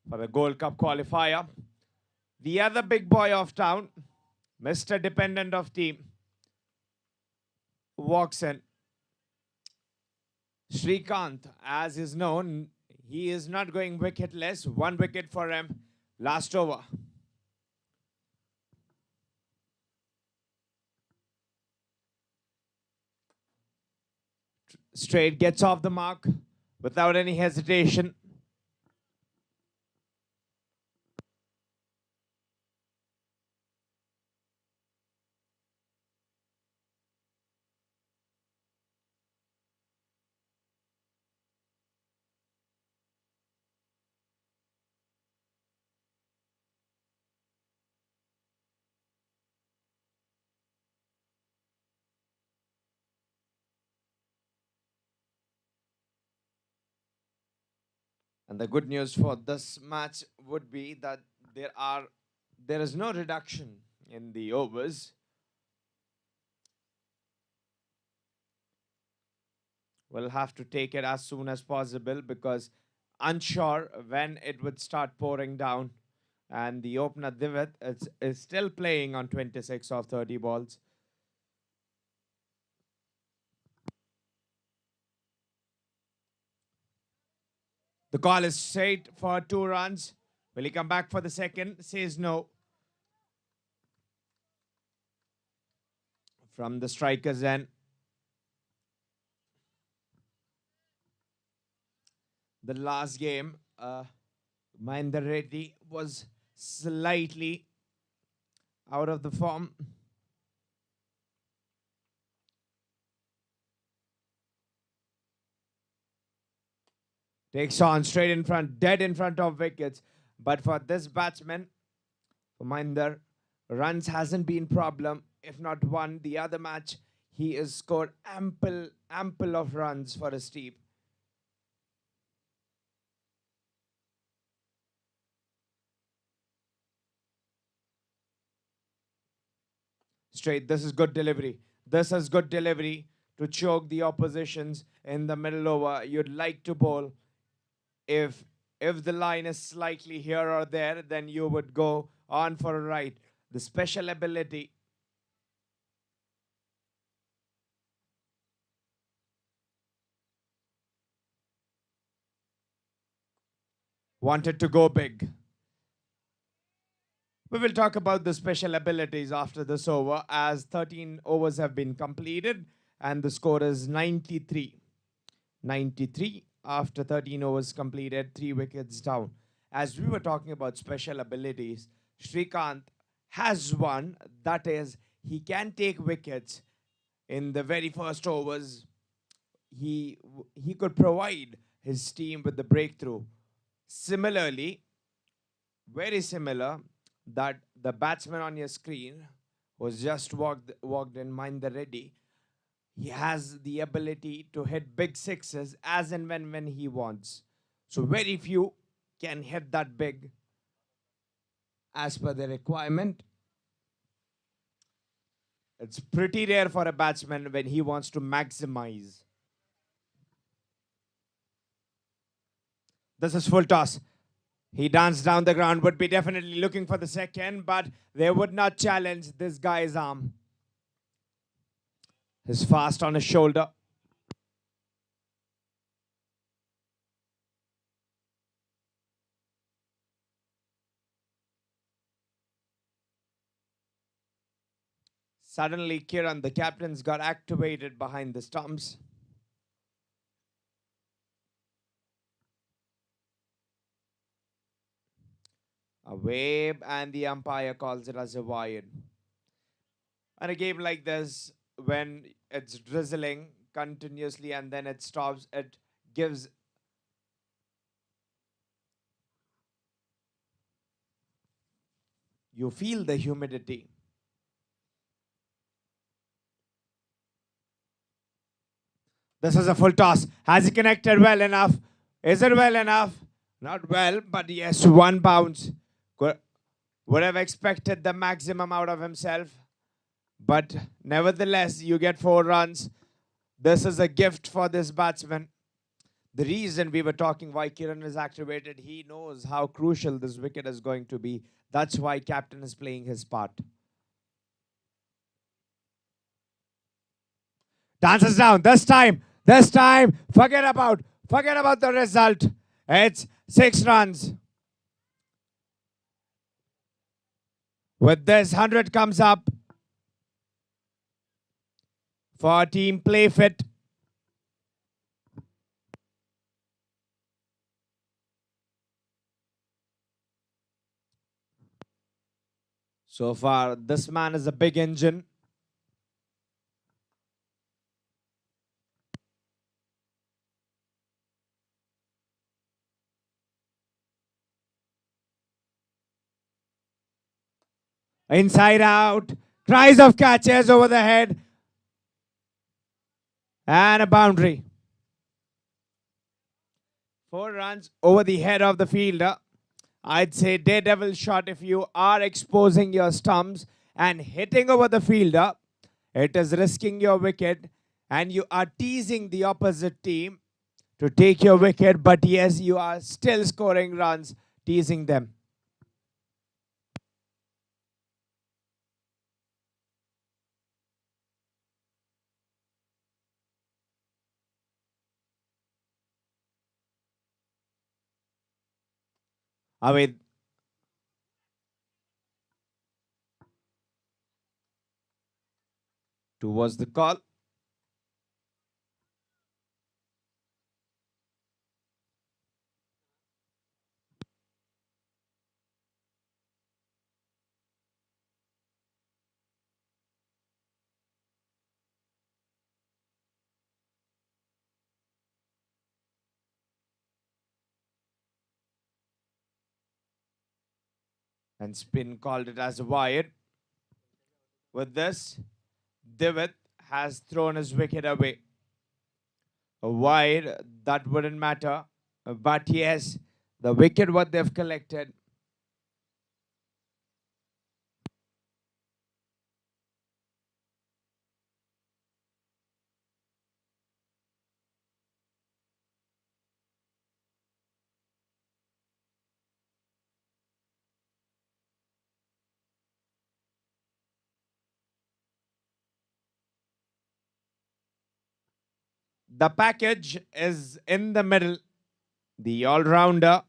for the Gold Cup qualifier. The other big boy of town, Mr. Dependent of team, walks in. Srikanth, as is known, he is not going wicketless. 1 wicket for him. Last over. Straight gets off the mark without any hesitation. And the good news for this match would be that there is no reduction in the overs. We'll have to take it as soon as possible because unsure when it would start pouring down. And the opener Divit is still playing on 26 of 30 balls. The call is straight for 2 runs. Will he come back for the second? Says no. From the striker's end. The last game, Mahendra Reddy was slightly out of the form. Takes on straight in front, dead in front of wickets. But for this batsman, for Mahendra, runs hasn't been problem. If not one, the other match, he has scored ample of runs for his team. Straight, this is good delivery. This is good delivery to choke the oppositions in the middle over. You'd like to bowl. If the line is slightly here or there, then you would go on for a ride. The special ability. Wanted to go big. We will talk about the special abilities after this over, as 13 overs have been completed and the score is 93. 93 after 13 overs completed, 3 wickets down. As we were talking about special abilities, Srikanth has one, that is, he can take wickets in the very first overs. He could provide his team with the breakthrough. Similarly, very similar, that the batsman on your screen was just walked in Mahendra Reddy. He has the ability to hit big sixes as and when he wants. So very few can hit that big as per the requirement. It's pretty rare for a batsman when he wants to maximize. This is full toss. He danced down the ground, would be definitely looking for the second, but they would not challenge this guy's arm. He's fast on his shoulder. Suddenly, Kiran, the captain's got activated behind the stumps. A wave, and the umpire calls it as a wide. And a game like this, when it's drizzling continuously and then it stops, it gives you feel the humidity. This is a full toss. Has he connected well enough? Is it well enough? Not well, but yes, 1 bounce. Would have expected the maximum out of himself. But nevertheless, you get 4 runs. This is a gift for this batsman. The reason we were talking why Kiran is activated, he knows how crucial this wicket is going to be. That's why captain is playing his part. Dances down. This time, forget about the result. It's 6 runs. With this, 100 comes up for team Playfit. So far, this man is a big engine. Inside out. Cries of catches over the head. And a boundary. 4 runs over the head of the fielder. I'd say daredevil shot if you are exposing your stumps and hitting over the fielder. It is risking your wicket and you are teasing the opposite team to take your wicket. But yes, you are still scoring runs, teasing them. Away. Towards the call. And spin called it as a wide. With this, Divit has thrown his wicket away. A wide, that wouldn't matter. But yes, the wicket what they've collected. The package is in the middle. The all-rounder.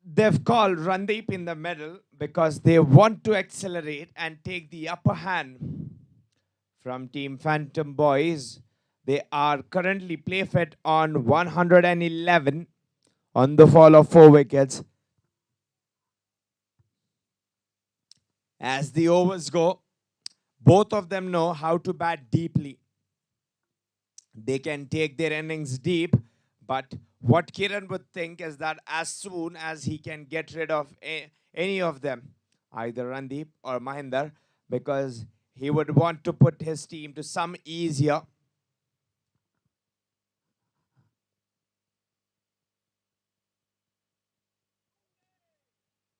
They've called Randeep in the middle because they want to accelerate and take the upper hand from Team Phantom Boys. They are currently Playfit on 111 on the fall of 4 wickets. As the overs go, both of them know how to bat deeply. They can take their innings deep, but what Kiran would think is that as soon as he can get rid of any of them, either Randeep or Mahinder, because he would want to put his team to some easier.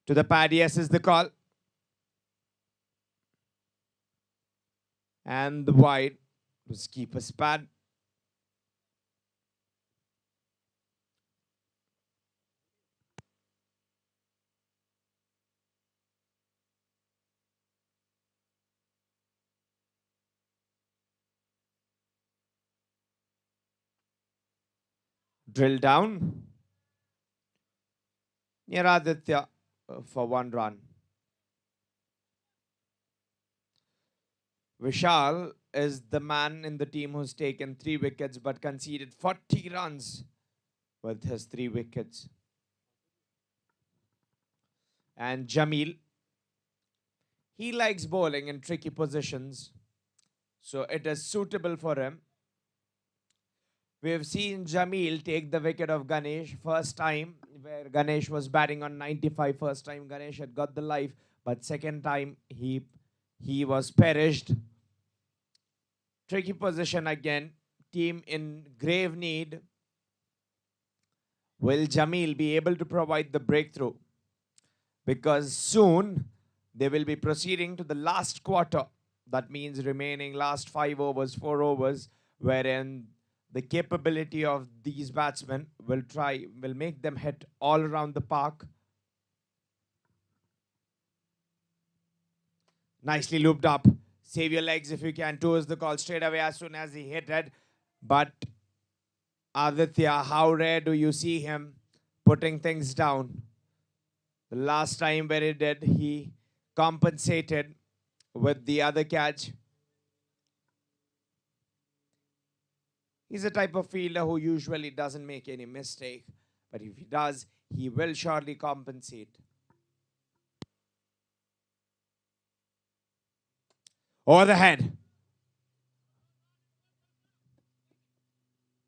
To the pad, yes is the call. And the wide was keeper's pad. Drill down. Near Aditya for 1 run. Vishal is the man in the team who's taken 3 wickets but conceded 40 runs with his 3 wickets. And Jamil, he likes bowling in tricky positions, so it is suitable for him. We've seen Jamil take the wicket of Ganesh first time, where Ganesh was batting on 95. First time Ganesh had got the life, but second time he was perished. Tricky position again. Team in grave need. Will Jamil be able to provide the breakthrough? Because soon they will be proceeding to the last quarter. That means remaining last 5 overs, 4 overs, wherein the capability of these batsmen will make them hit all around the park. Nicely looped up. Save your legs if you can. Two is the call straight away as soon as he hit it. But Aditya, how rare do you see him putting things down? The last time where he did, he compensated with the other catch. He's a type of fielder who usually doesn't make any mistake, but if he does, he will surely compensate. Over the head.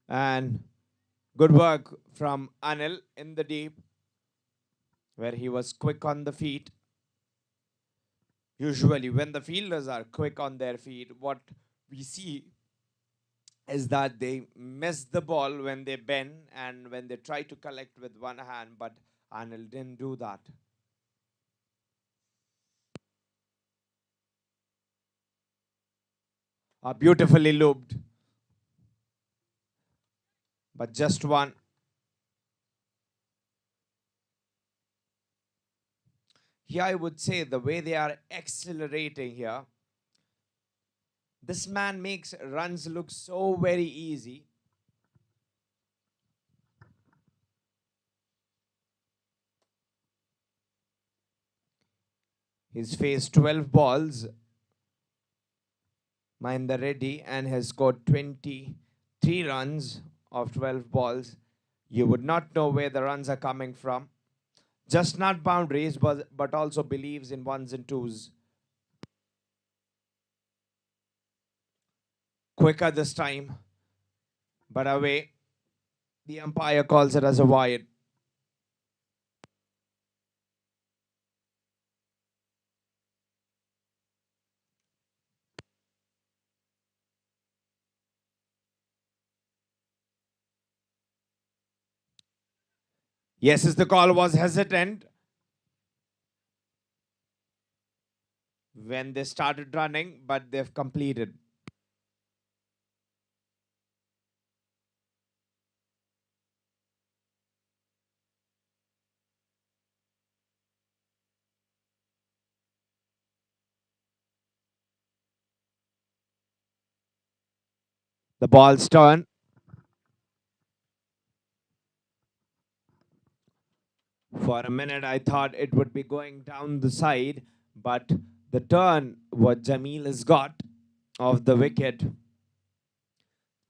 And good work from Anil in the deep, where he was quick on the feet. Usually, when the fielders are quick on their feet, what we see is that they miss the ball when they bend and when they try to collect with one hand, but Anil didn't do that. Beautifully looped, but just one. Here I would say the way they are accelerating here, this man makes runs look so very easy. He's faced 12 balls, Mahinda Reddy, and has scored 23 runs of 12 balls. You would not know where the runs are coming from. Just not boundaries, but also believes in ones and twos. Quicker this time, but away. The umpire calls it as a wide. Yes, as the call was hesitant when they started running, but they've completed. The ball's turn. For a minute, I thought it would be going down the side, but the turn what Jamil has got of the wicket,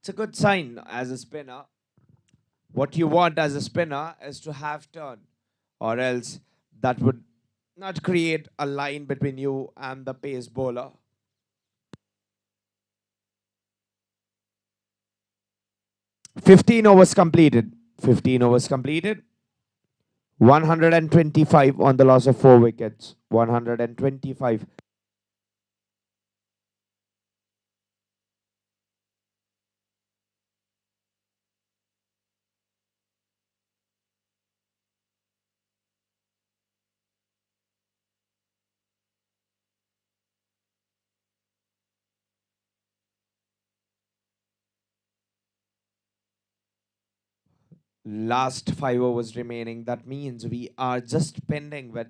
it's a good sign as a spinner. What you want as a spinner is to have turn, or else that would not create a line between you and the pace bowler. 15 overs completed. 15 overs completed. 125 on the loss of 4 wickets. 125. Last 5 overs remaining. That means we are just pending with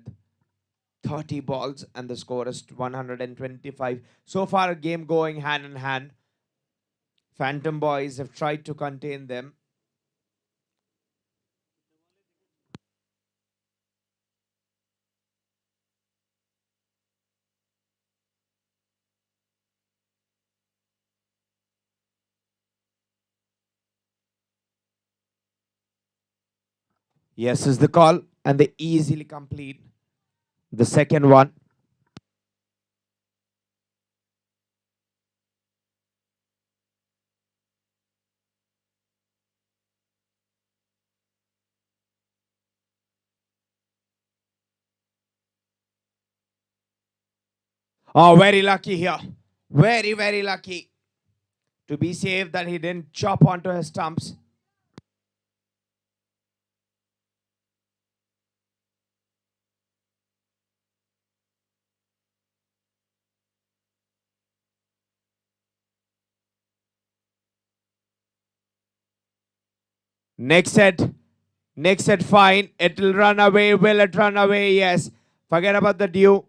30 balls and the score is 125. So far, a game going hand in hand. Phantom Boys have tried to contain them. Yes is the call, and they easily complete the second one. Oh, very lucky here. Very, very lucky to be safe that he didn't chop onto his stumps. Next set. Next set, fine. It'll run away. Will it run away? Yes. Forget about the dew.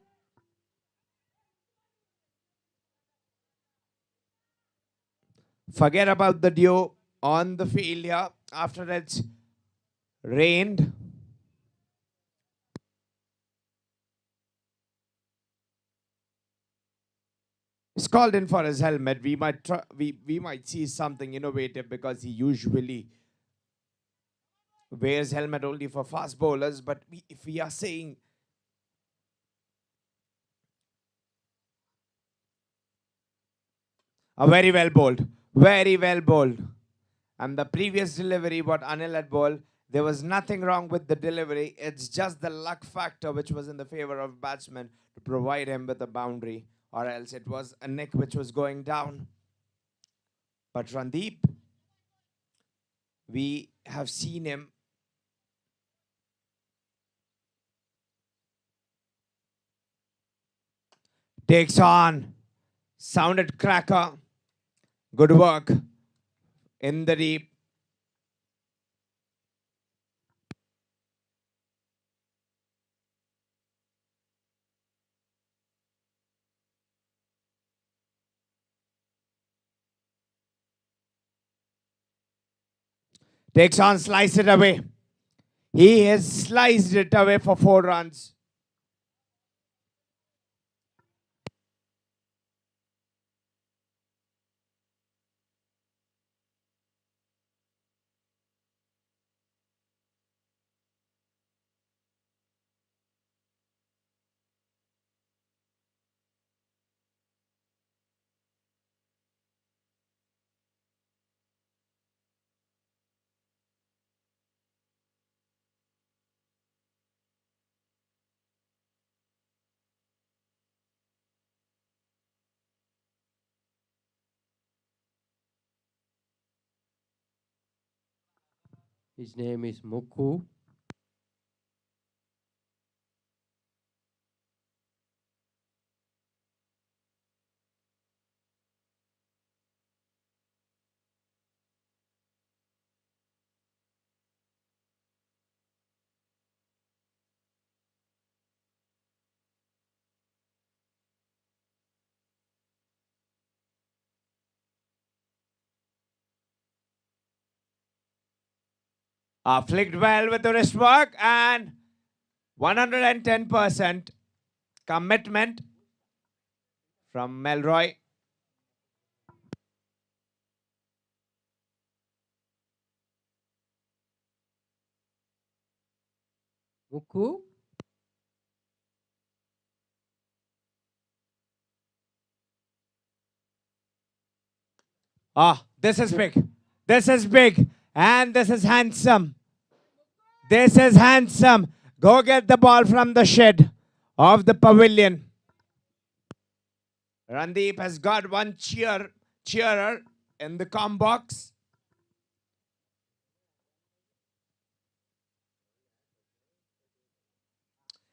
Forget about the dew on the field here after it's rained. He's called in for his helmet. We might try, we might see something innovative because he usually wears helmet only for fast bowlers. But if we are saying a very well bowled, and the previous delivery what Anil had bowled, there was nothing wrong with the delivery. It's just the luck factor which was in the favor of batsman to provide him with a boundary, or else it was a nick which was going down. But Randeep, we have seen him takes on, sounded cracker, good work in the deep. Takes on, slice it away. He has sliced it away for 4 runs. His name is Muku. Flicked well with the wrist work and 110% commitment from Melroy. Muku? This is big. This is big. And this is handsome. This is handsome. Go get the ball from the shed of the pavilion. Randeep has got one cheerer in the com box.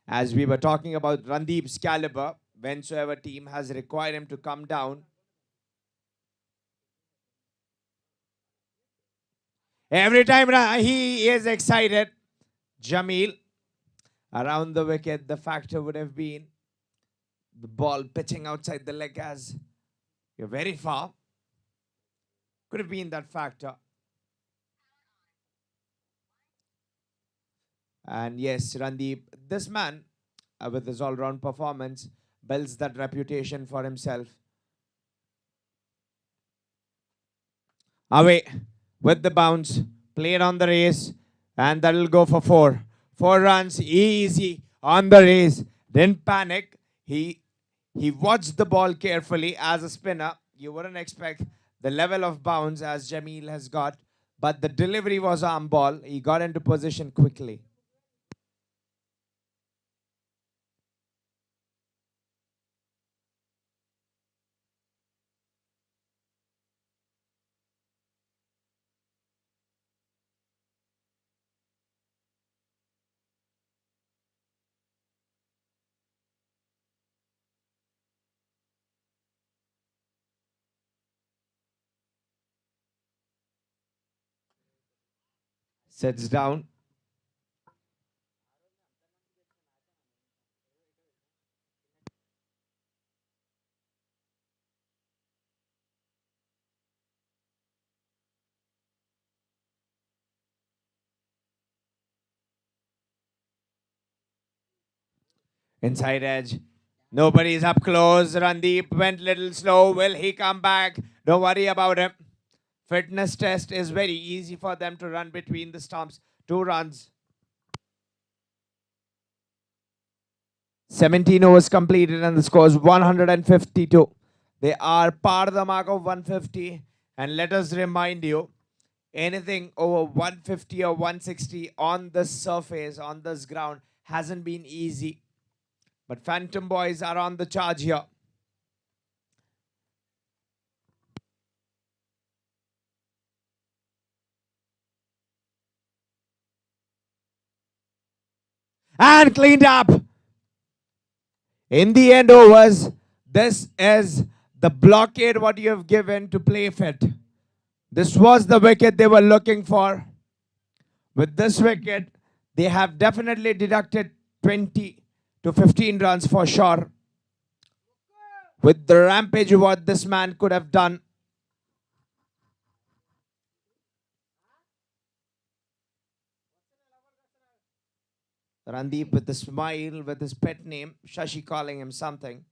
As we were talking about Randeep's caliber, whensoever team has required him to come down, every time he is excited. Jamil, around the wicket, the factor would have been the ball pitching outside the leg as you're very far. Could have been that factor. And yes, Randeep, this man, with his all-round performance, builds that reputation for himself. Away with the bounce, played on the race, and that'll go for 4. 4 runs, easy on the race. Didn't panic. He watched the ball carefully as a spinner. You wouldn't expect the level of bounce as Jamil has got, but the delivery was arm ball. He got into position quickly. Sits down. Inside edge. Nobody's up close. Randeep went little slow. Will he come back? Don't worry about him. Fitness test is very easy for them to run between the stumps. 2 runs. 17 overs completed and the score is 152. They are part of the mark of 150. And let us remind you, anything over 150 or 160 on this surface, on this ground, hasn't been easy. But Phantom Boys are on the charge here. And cleaned up. In the end overs, this is the blockade what you have given to Playsfit. This was the wicket they were looking for. With this wicket, they have definitely deducted 20 to 15 runs for sure. With the rampage what this man could have done. Randeep with a smile, with his pet name, Shashi calling him something.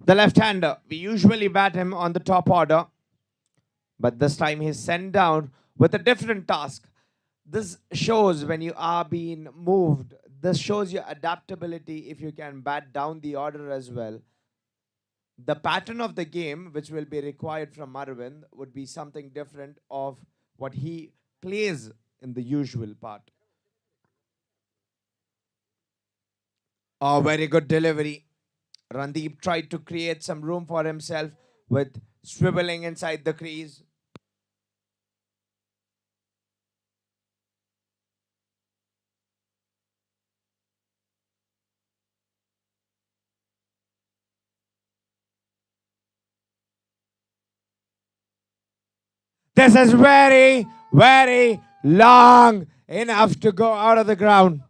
The left-hander, we usually bat him on the top order. But this time he's sent down with a different task. This shows when you are being moved. This shows your adaptability if you can bat down the order as well. The pattern of the game, which will be required from Arvind, would be something different of what he plays in the usual part. Oh, very good delivery. Randeep tried to create some room for himself with swiveling inside the crease. This is very, very long enough to go out of the ground.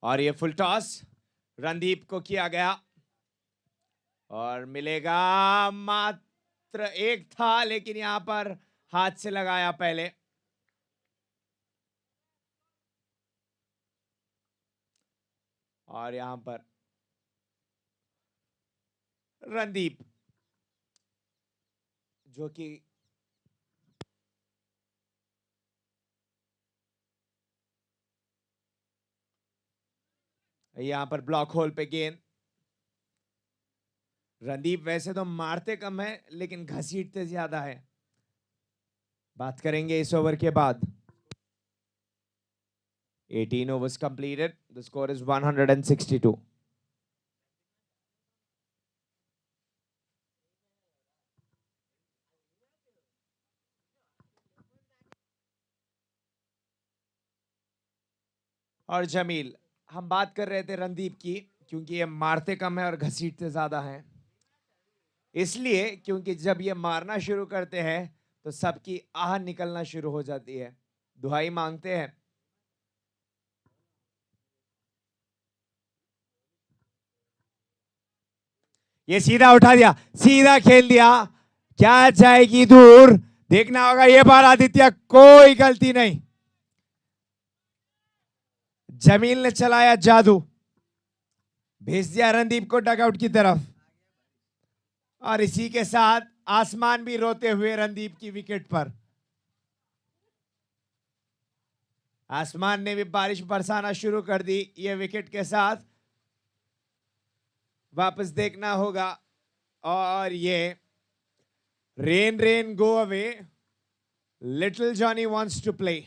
और ये full toss Randeep को किया गया और मिलेगा मात्र एक था लेकिन यहां पर हाथ से लगाया पहले और यहां पर रणदीप जो कि यहां पर ब्लॉक होल पे गेंद रणदीप वैसे तो मारते कम है लेकिन घसीटते ज्यादा है बात करेंगे इस ओवर के बाद। 18 overs completed. The score is 162. और जमील, हम बात कर रहे थे रणदीप की, क्योंकि ये मारते कम है और घसीटते ज्यादा हैं। इसलिए क्योंकि जब ये मारना शुरू करते हैं तो सबकी आह निकलना शुरू हो जाती है, दुहाई मांगते हैं। ये सीधा उठा दिया, सीधा खेल दिया, क्या जाएगी दूर, देखना होगा ये बार आदित्य, कोई गलती नहीं। जमील ने चलाया जादू, भेज दिया रणदीप को डगआउट की तरफ, और इसी के साथ आसमान भी रोते हुए रणदीप की विकेट पर। आसमान ने भी बारिश बरसाना शुरू कर दी ये विकेट के साथ। वापस देखना होगा, और ये rain rain go away, little Johnny wants to play.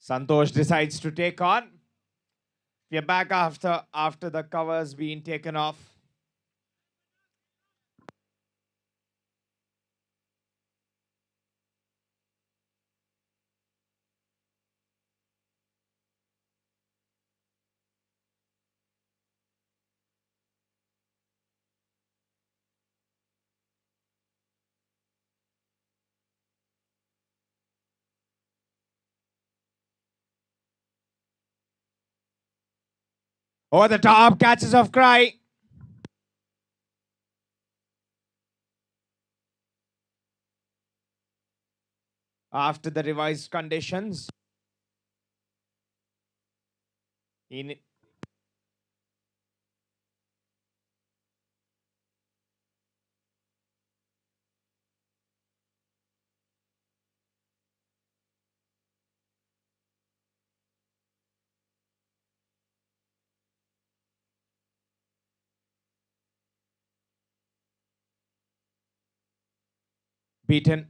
Santosh decides to take on. We're back after the cover's been taken off. Over the top, catches of Cry. After the revised conditions. In beaten.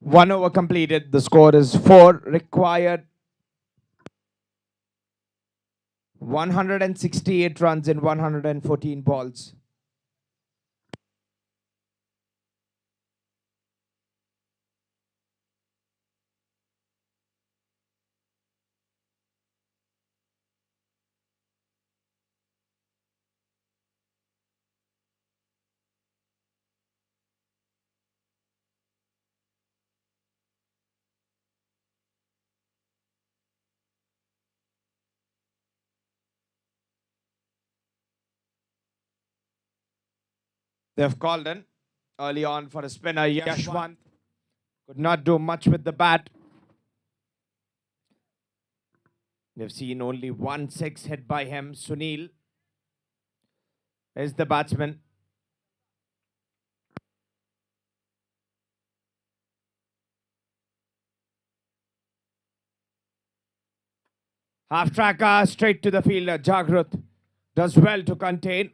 One over completed. The score is 4. Required 168 runs in 114 balls. They've called in early on for a spinner. Yashwant could not do much with the bat. They've seen only 1 6 hit by him. Sunil is the batsman. Half tracker straight to the fielder. Jagrut does well to contain.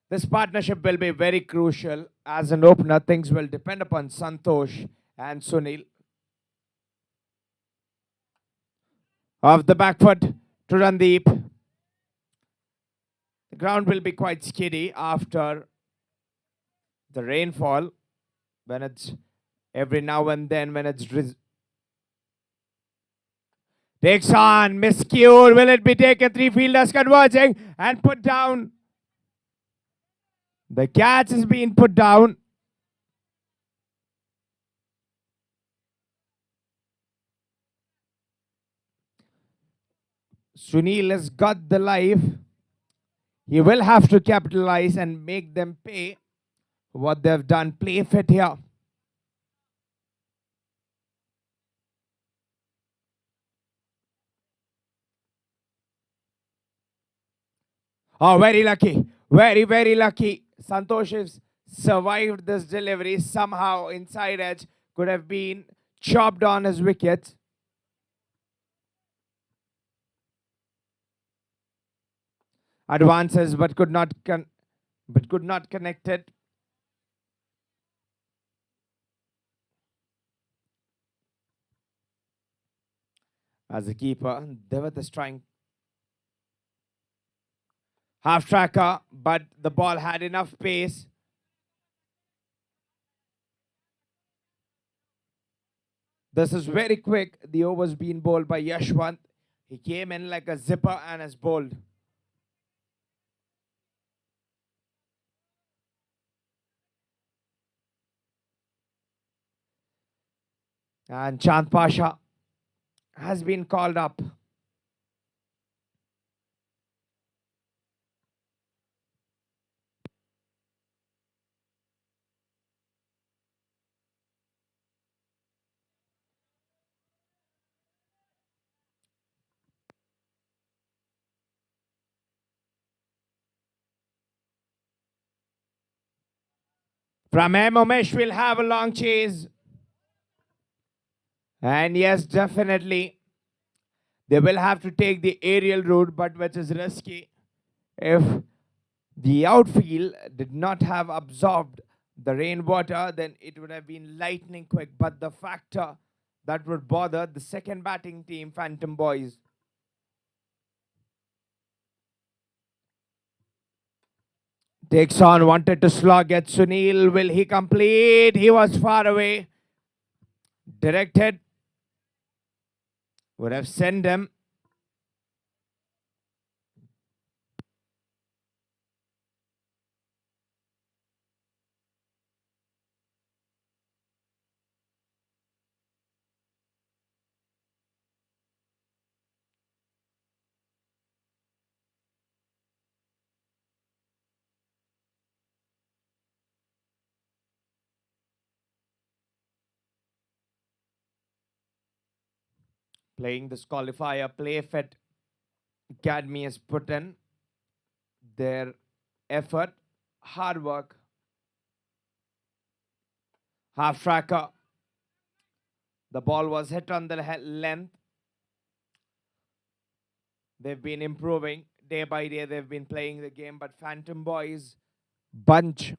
This partnership will be very crucial. As an opener, things will depend upon Santosh and Sunil. Off the back foot to Randeep. The ground will be quite skiddy after the rainfall. When it's every now and then when it's takes on, miscued. Will it be taken? 3 fielders converging and put down. The catch is being put down. Sunil has got the life. He will have to capitalize and make them pay what they've done. Play fit here. Oh, very lucky. Very, very lucky. Santosh has survived this delivery. Somehow, inside edge could have been chopped on his wicket. Advances, but could not connect it. As a keeper, Devat is trying half tracker, but the ball had enough pace. This is very quick. The over's been bowled by Yashwant. He came in like a zipper and has bowled. And Chand Pasha has been called up. From M. Umesh will have a long chase. And yes, definitely, they will have to take the aerial route, but which is risky. If the outfield did not have absorbed the rainwater, then it would have been lightning quick. But the factor that would bother the second batting team, Phantom Boys. Takes on, wanted to slog at Sunil. Will he complete? He was far away. Directed. Would have sent him. Playing this qualifier, Playsfit Academy has put in their effort, hard work. Half tracker. The ball was hit on the length. They've been improving day by day. They've been playing the game, but Phantom Boys bunch.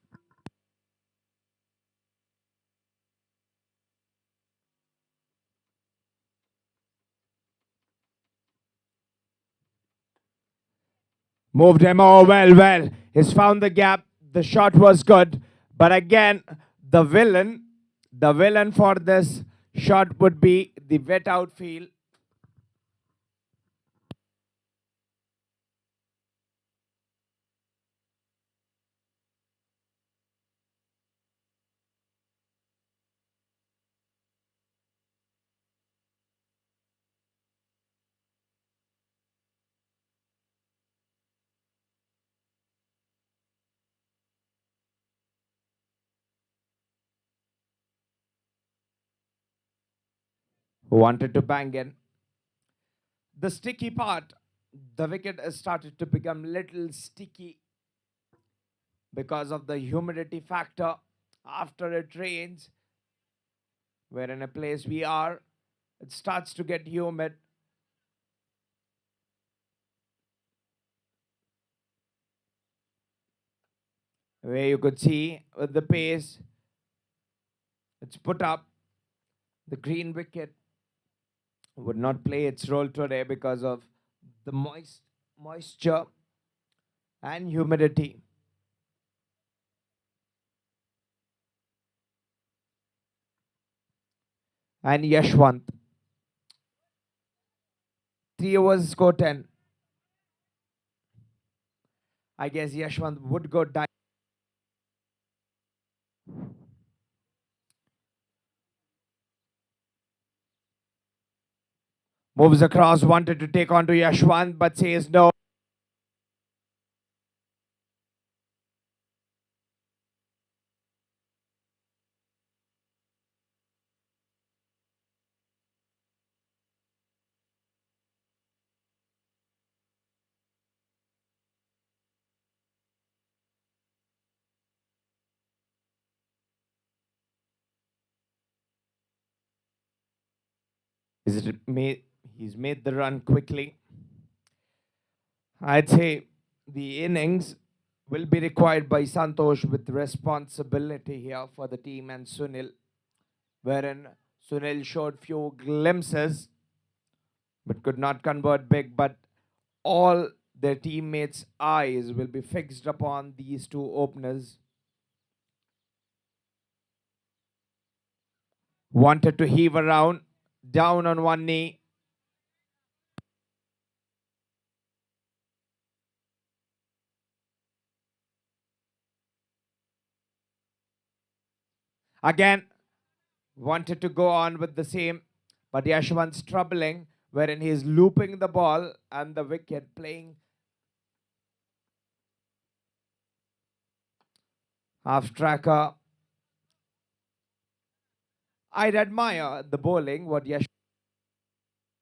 Moved him. Oh, well. He's found the gap. The shot was good. But again, the villain for this shot would be the wet outfield. Who wanted to bang in. The sticky part, the wicket has started to become little sticky because of the humidity factor after it rains. Where in a place we are, it starts to get humid. Where you could see with the pace, it's put up. The green wicket would not play its role today because of the moisture and humidity. And Yashwant. 3 overs score 10. I guess Yashwant would go die. Moves across, wanted to take on to Yashwant, but says no. He's made the run quickly. I'd say the innings will be required by Santosh with responsibility here for the team and Sunil, wherein Sunil showed few glimpses but could not convert big. But all their teammates' eyes will be fixed upon these two openers. Wanted to heave around, down on one knee. Again, wanted to go on with the same, But Yashwant's troubling, wherein he is looping the ball and the wicket playing half tracker. I'd admire the bowling, what Yash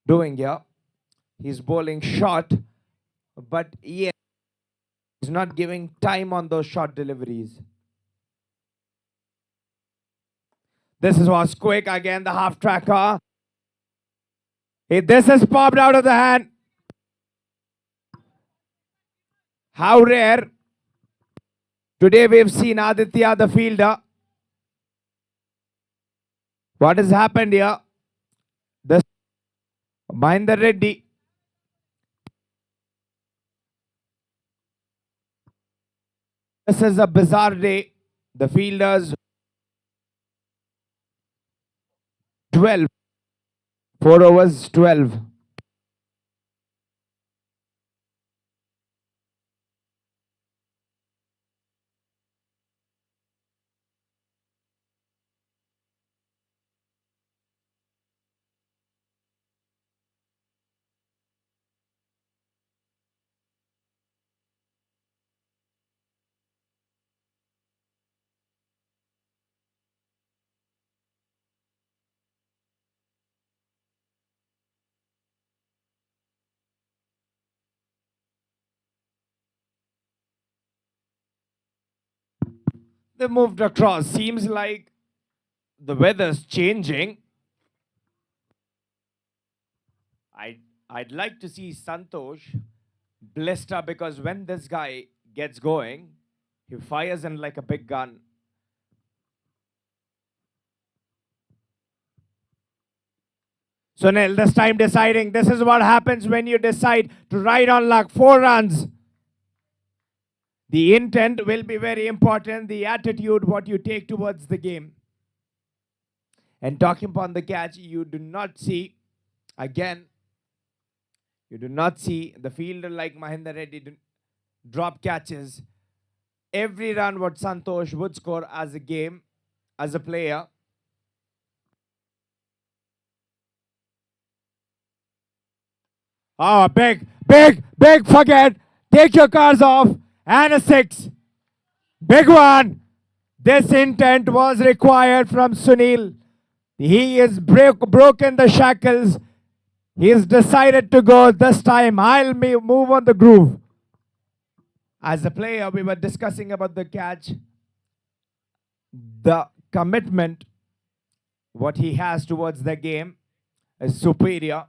doing here. He's bowling short, but yeah, he's not giving time on those short deliveries. This was quick again, the half tracker. This has popped out of the hand. How rare. Today we've seen Aditya, the fielder. What has happened here? This Mahinder Reddy. This is a bizarre day. The fielders 12. 4 overs, 12. They moved across. Seems like the weather's changing. I'd like to see Santosh blister, because when this guy gets going, he fires in like a big gun. Sunil, this time deciding. This is what happens when you decide to ride on luck. 4 runs. The intent will be very important. The attitude, what you take towards the game. And talking upon the catch, you do not see, again, you do not see the fielder like Mahinder Reddy drop catches. Every run what Santosh would score as a game, as a player. Oh, big forget. Take your cars off. And a 6. Big one. This intent was required from Sunil. He is broken the shackles. He has decided to go this time. I'll move on the groove. As a player, we were discussing about the catch. The commitment, what he has towards the game, is superior.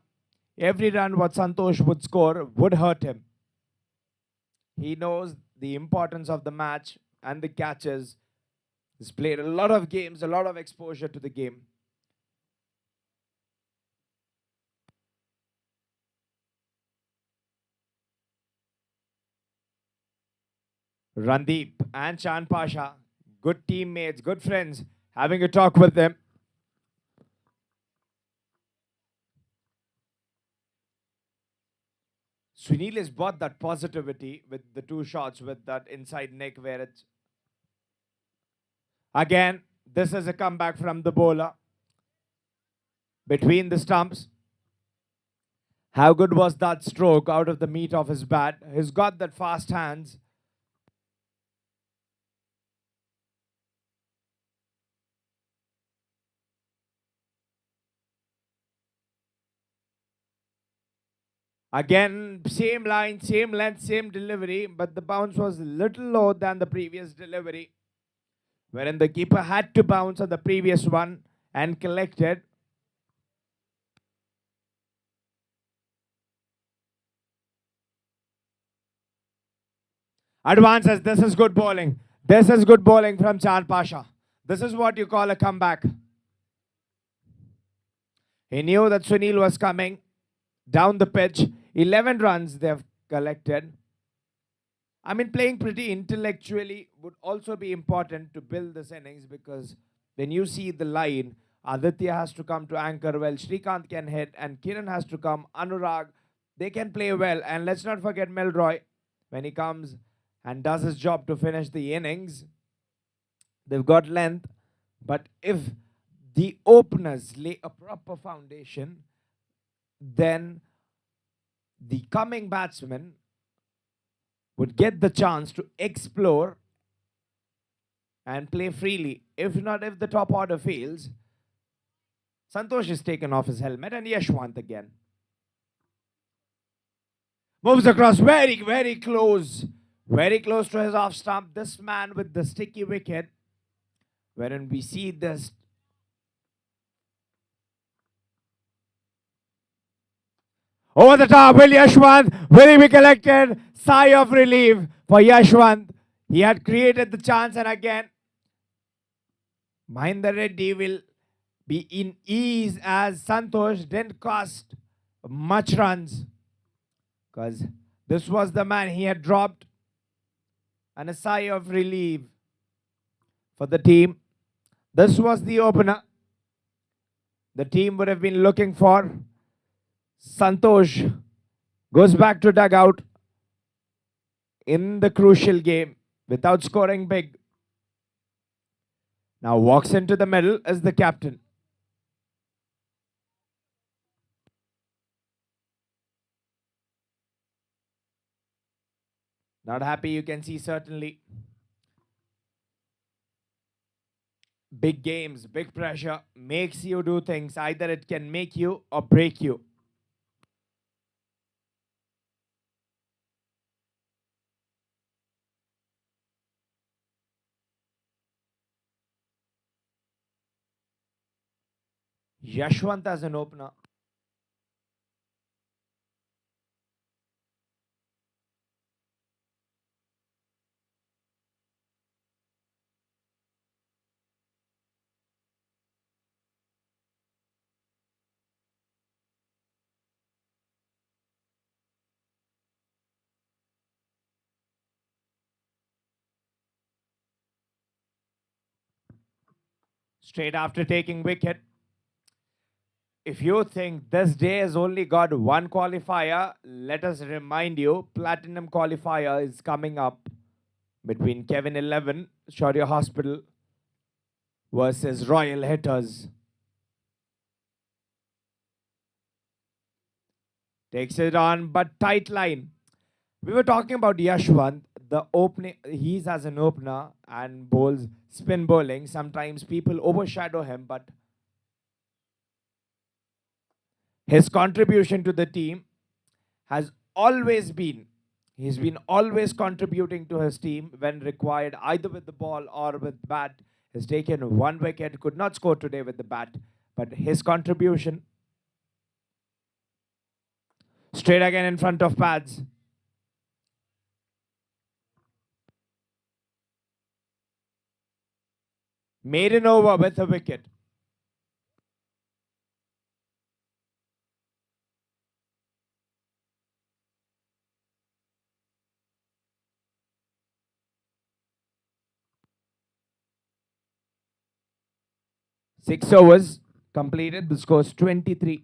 Every run what Santosh would score would hurt him. He knows the importance of the match and the catches. He's played a lot of games, a lot of exposure to the game. Randeep and Chan Pasha, good teammates, good friends, having a talk with them. Sunil has brought that positivity with the 2 shots with that inside neck where it's... Again, this is a comeback from the bowler. Between the stumps. How good was that stroke out of the meat of his bat? He's got that fast hands. Again, same line, same length, same delivery, but the bounce was a little low than the previous delivery, wherein the keeper had to bounce on the previous one and collected. Advances, this is good bowling. This is good bowling from Chand Pasha. This is what you call a comeback. He knew that Sunil was coming down the pitch. 11 runs they have collected. I mean, playing pretty intellectually would also be important to build this innings, because when you see the line, Aditya has to come to anchor well, Srikanth can hit, and Kiran has to come, Anurag, they can play well. And let's not forget Milroy, when he comes and does his job to finish the innings. They've got length, but if the openers lay a proper foundation, then the coming batsman would get the chance to explore and play freely. If not, if the top order fails, Santosh is taken off his helmet and Yashwant again. Moves across very close to his off stump. This man with the sticky wicket, wherein we see this over the top. Will Yashwant, will he be collected? Sigh of relief for Yashwant. He had created the chance, and again, Mahinder Reddy will be in ease as Santosh didn't cost much runs, because this was the man he had dropped, and a sigh of relief for the team. This was the opener the team would have been looking for. Santosh goes back to dugout in the crucial game without scoring big. Now walks into the middle as the captain. Not happy, you can see certainly. Big games, big pressure makes you do things. Either it can make you or break you. Yashwant as an opener. Straight after taking wicket. If you think this day has only got one qualifier, let us remind you, Platinum qualifier is coming up between Kevin 11, Shaurya Hospital versus Royal Hitters. Takes it on, but tight line. We were talking about Yashwant, the opening. He's as an opener and bowls spin bowling. Sometimes people overshadow him, but his contribution to the team has always been, he's been always contributing to his team when required, either with the ball or with bat. Has taken one wicket, could not score today with the bat, but his contribution. Straight again in front of pads. Maiden over with a wicket. Six overs completed. The score is 23.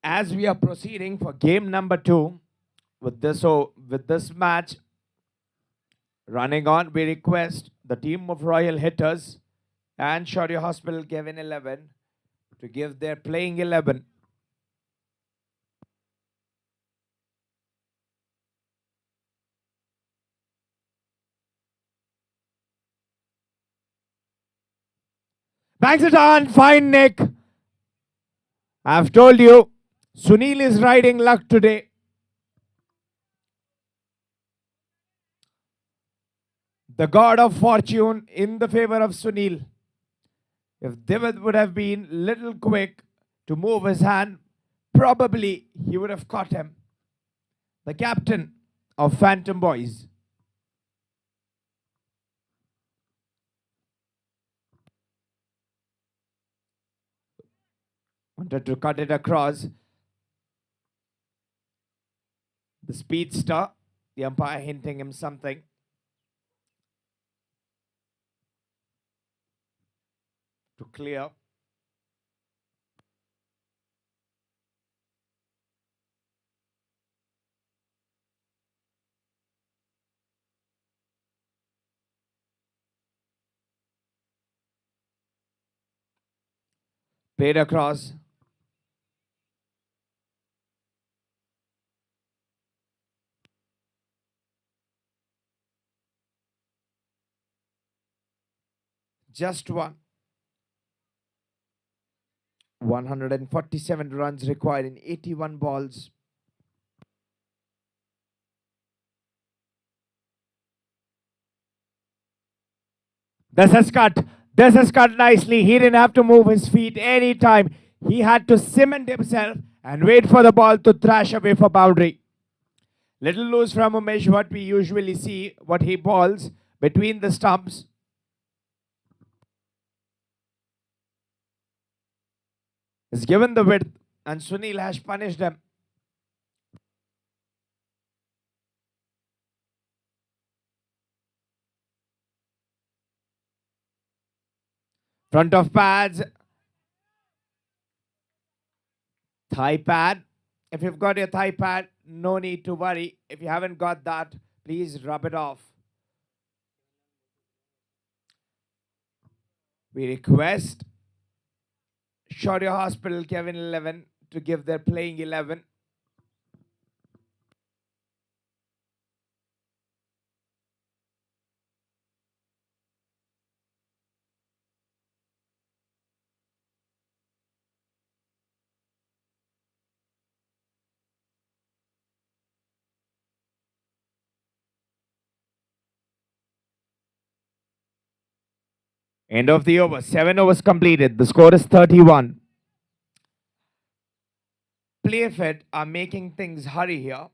As we are proceeding for game number 2, with this match running on, we request the team of Royal Hitters and Shaurya Hospital Kevin 11 to give their playing 11. Bangs it on, fine Nick. I've told you, Sunil is riding luck today. The god of fortune in the favor of Sunil. If Divid would have been little quick to move his hand, probably he would have caught him. The captain of Phantom Boys. Wanted to cut it across. The speedster, the umpire hinting him something. To clear. Played across. Just one. 147 runs required in 81 balls. This is cut. This is cut nicely. He didn't have to move his feet anytime. He had to cement himself and wait for the ball to thrash away for boundary. Little loose from Umesh, what we usually see, what he balls between the stumps. Is given the width, and Sunil has punished him. Front of pads. Thigh pad. If you've got your thigh pad, no need to worry. If you haven't got that, please rub it off. We request Shaurya Hospital, Kevin 11, to give their playing 11. End of the over. 7 overs completed. The score is 31. Playsfit are making things hurry here.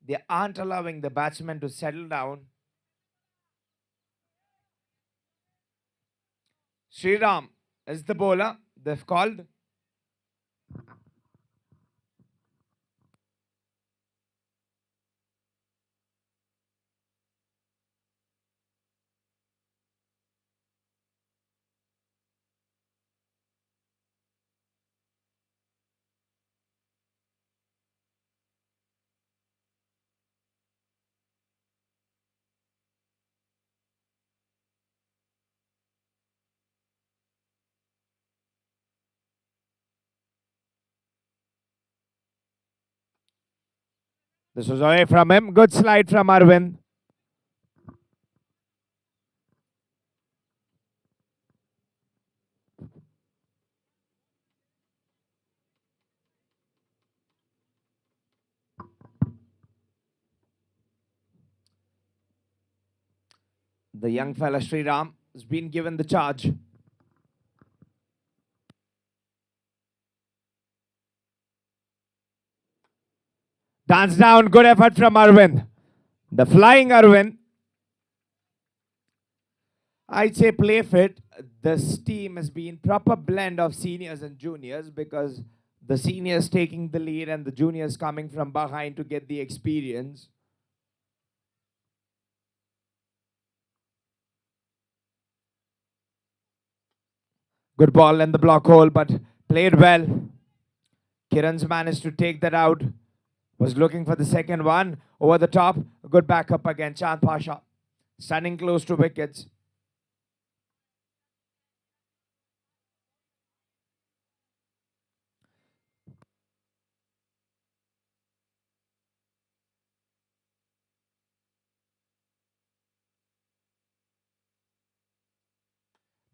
They aren't allowing the batsman to settle down. Sriram is the bowler. They've called. This was away from him. Good slide from Arvind. The young fella Sriram has been given the charge. Dance down. Good effort from Arvind. The flying Arvind. I'd say Playsfit. This team has been proper blend of seniors and juniors, because the seniors taking the lead and the juniors coming from behind to get the experience. Good ball in the block hole, but played well. Kiran's managed to take that out. Was looking for the second one. Over the top. Good backup again. Chand Pasha. Standing close to wickets.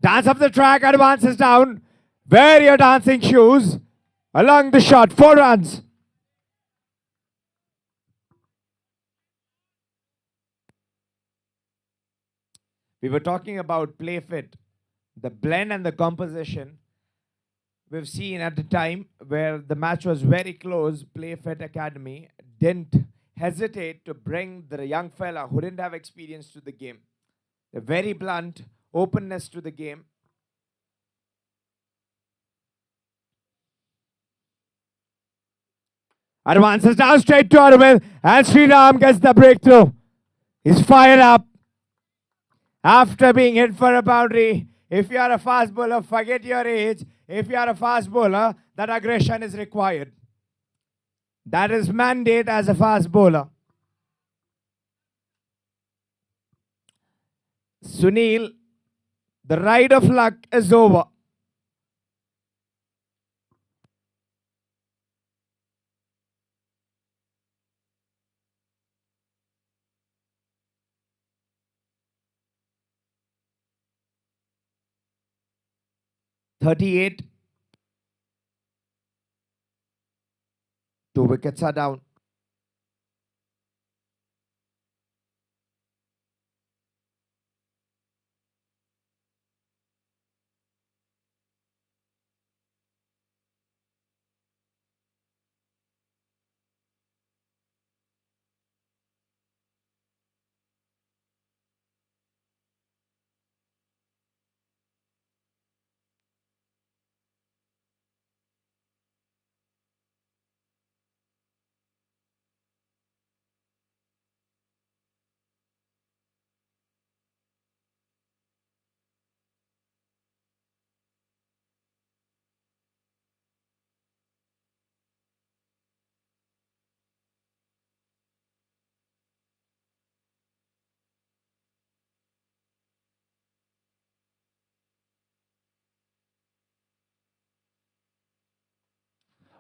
Dance up the track. Advances down. Wear your dancing shoes. Along the shot. 4 runs. We were talking about Playsfit, the blend and the composition. We've seen at the time where the match was very close, Playsfit Academy didn't hesitate to bring the young fella who didn't have experience to the game. A very blunt openness to the game. Advances down straight to Arvind, and Sriram gets the breakthrough. He's fired up. After being hit for a boundary, if you are a fast bowler, forget your age. If you are a fast bowler, that aggression is required. That is mandate as a fast bowler. Sunil, the ride of luck is over. 38. 2 wickets are down.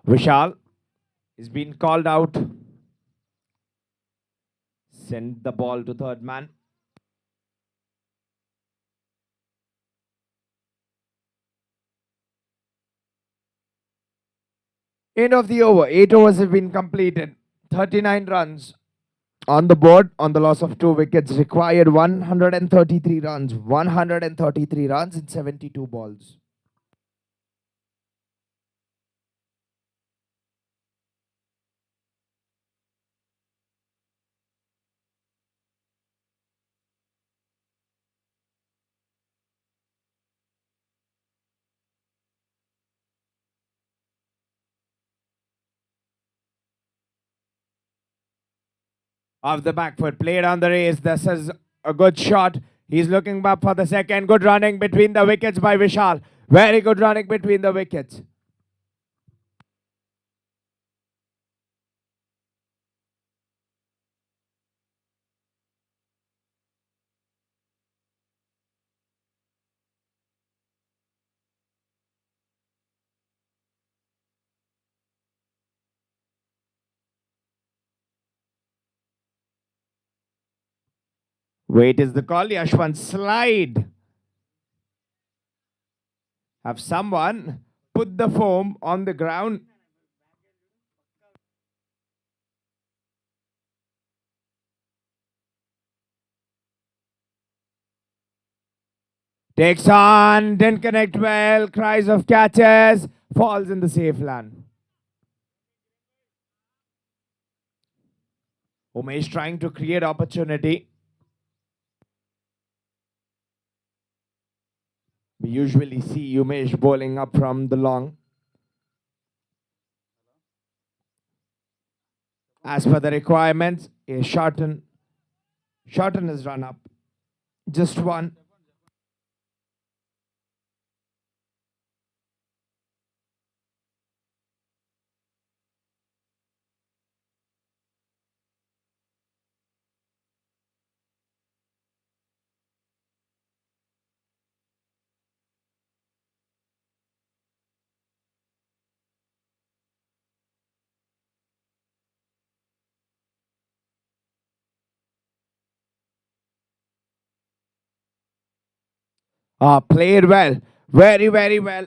Vishal is being called out. Send the ball to third man. End of the over. 8 overs have been completed. 39 runs on the board on the loss of 2 wickets. Required 133 runs. 133 runs in 72 balls. Off the back foot, played on the race. This is a good shot. He's looking back for the second. Good running between the wickets by Vishal. Very good running between the wickets. Wait is the call. Yashwant slide. Have someone put the foam on the ground. Takes on, didn't connect well, cries of catches, falls in the safe land. Umesh trying to create opportunity. We usually see Umesh bowling up from the long. As per the requirements, a shorten his run up. Just one. Played well. Very, very well.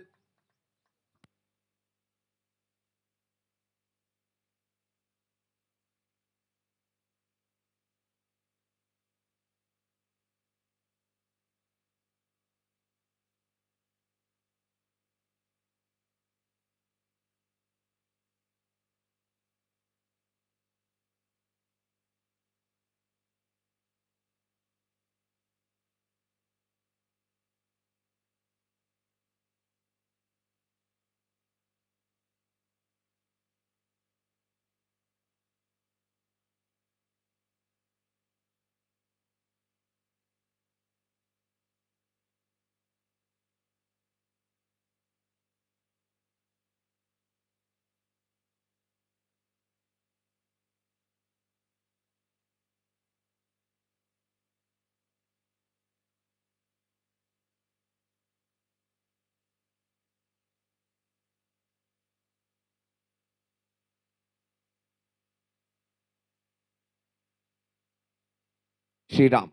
Sriram.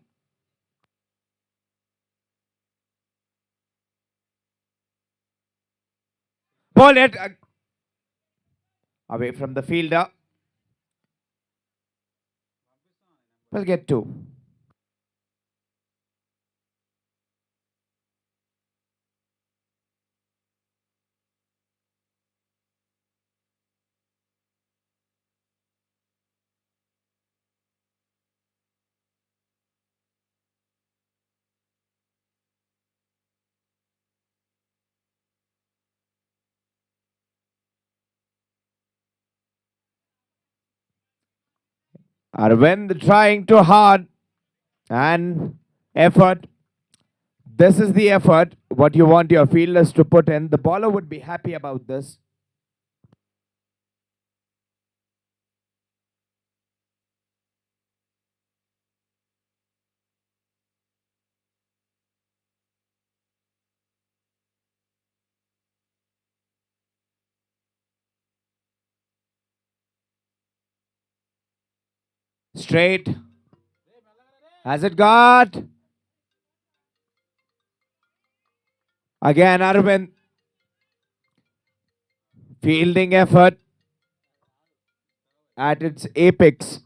Ball it away from the fielder. We'll get two. Arvind trying too hard and effort. This is the effort what you want your fielders to put in. The bowler would be happy about this. Straight. Has it got? Again, Arvind. Fielding effort at its apex.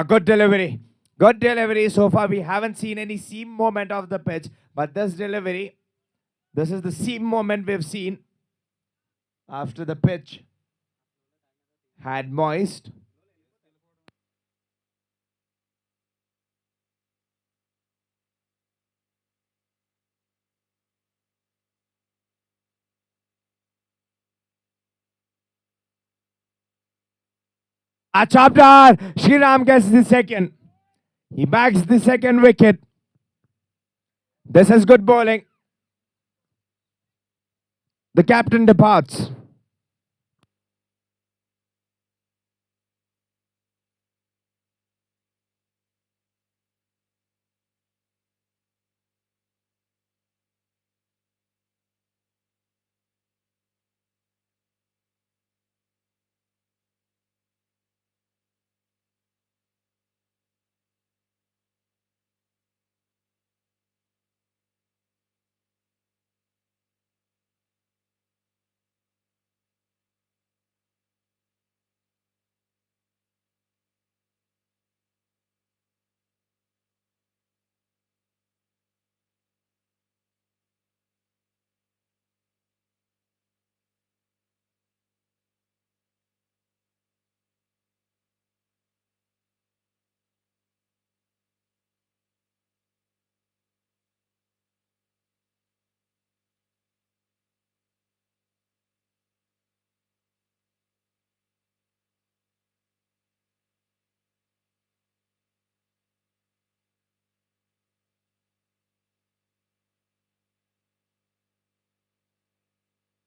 Good delivery. Good delivery. So far, we haven't seen any seam moment of the pitch, but this delivery, this is the seam moment we've seen after the pitch had moist. A chopped out. Shriram gets the second. He bags the second wicket. This is good bowling. The captain departs.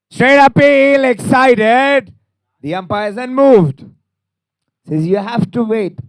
Straight appeal, excited. The umpires then moved. Says you have to wait.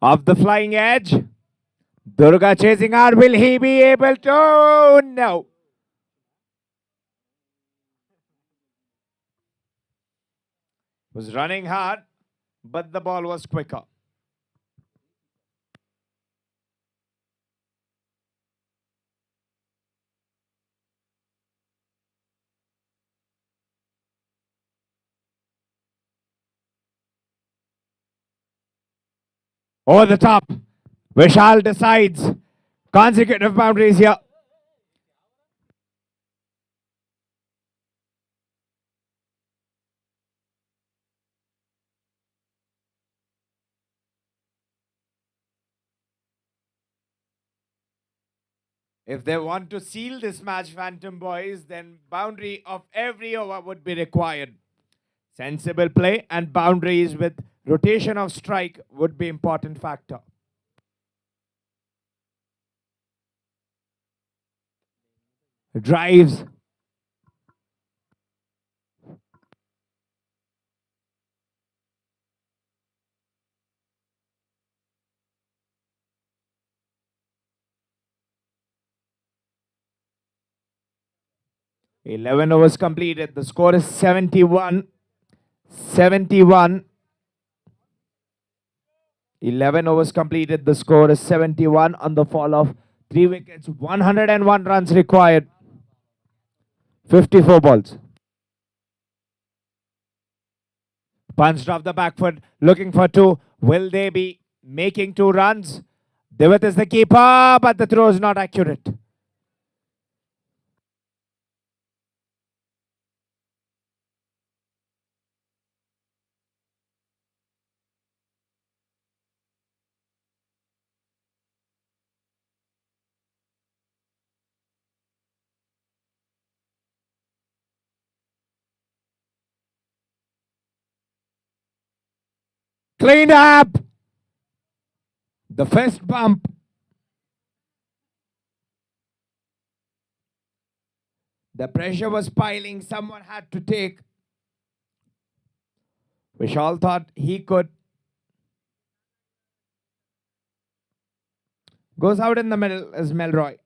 Off the flying edge. Durga chasing hard. Will he be able to? No. Was running hard, but the ball was quicker. Over the top. Vishal decides. Consecutive boundaries here. If they want to seal this match, Phantom Boys, then boundary of every over would be required. Sensible play and boundaries with rotation of strike would be important factor. Drives. Eleven overs completed. The score is 71. 71. 11 overs completed. The score is 71 on the fall of 3 wickets. 101 runs required. 54 balls. Punched off the back foot, looking for two. Will they be making 2 runs? Divit is the keeper, but the throw is not accurate. Clean up. The fist bump. The pressure was piling. Someone had to take. Vishal thought he could. Goes out in the middle is Melroy.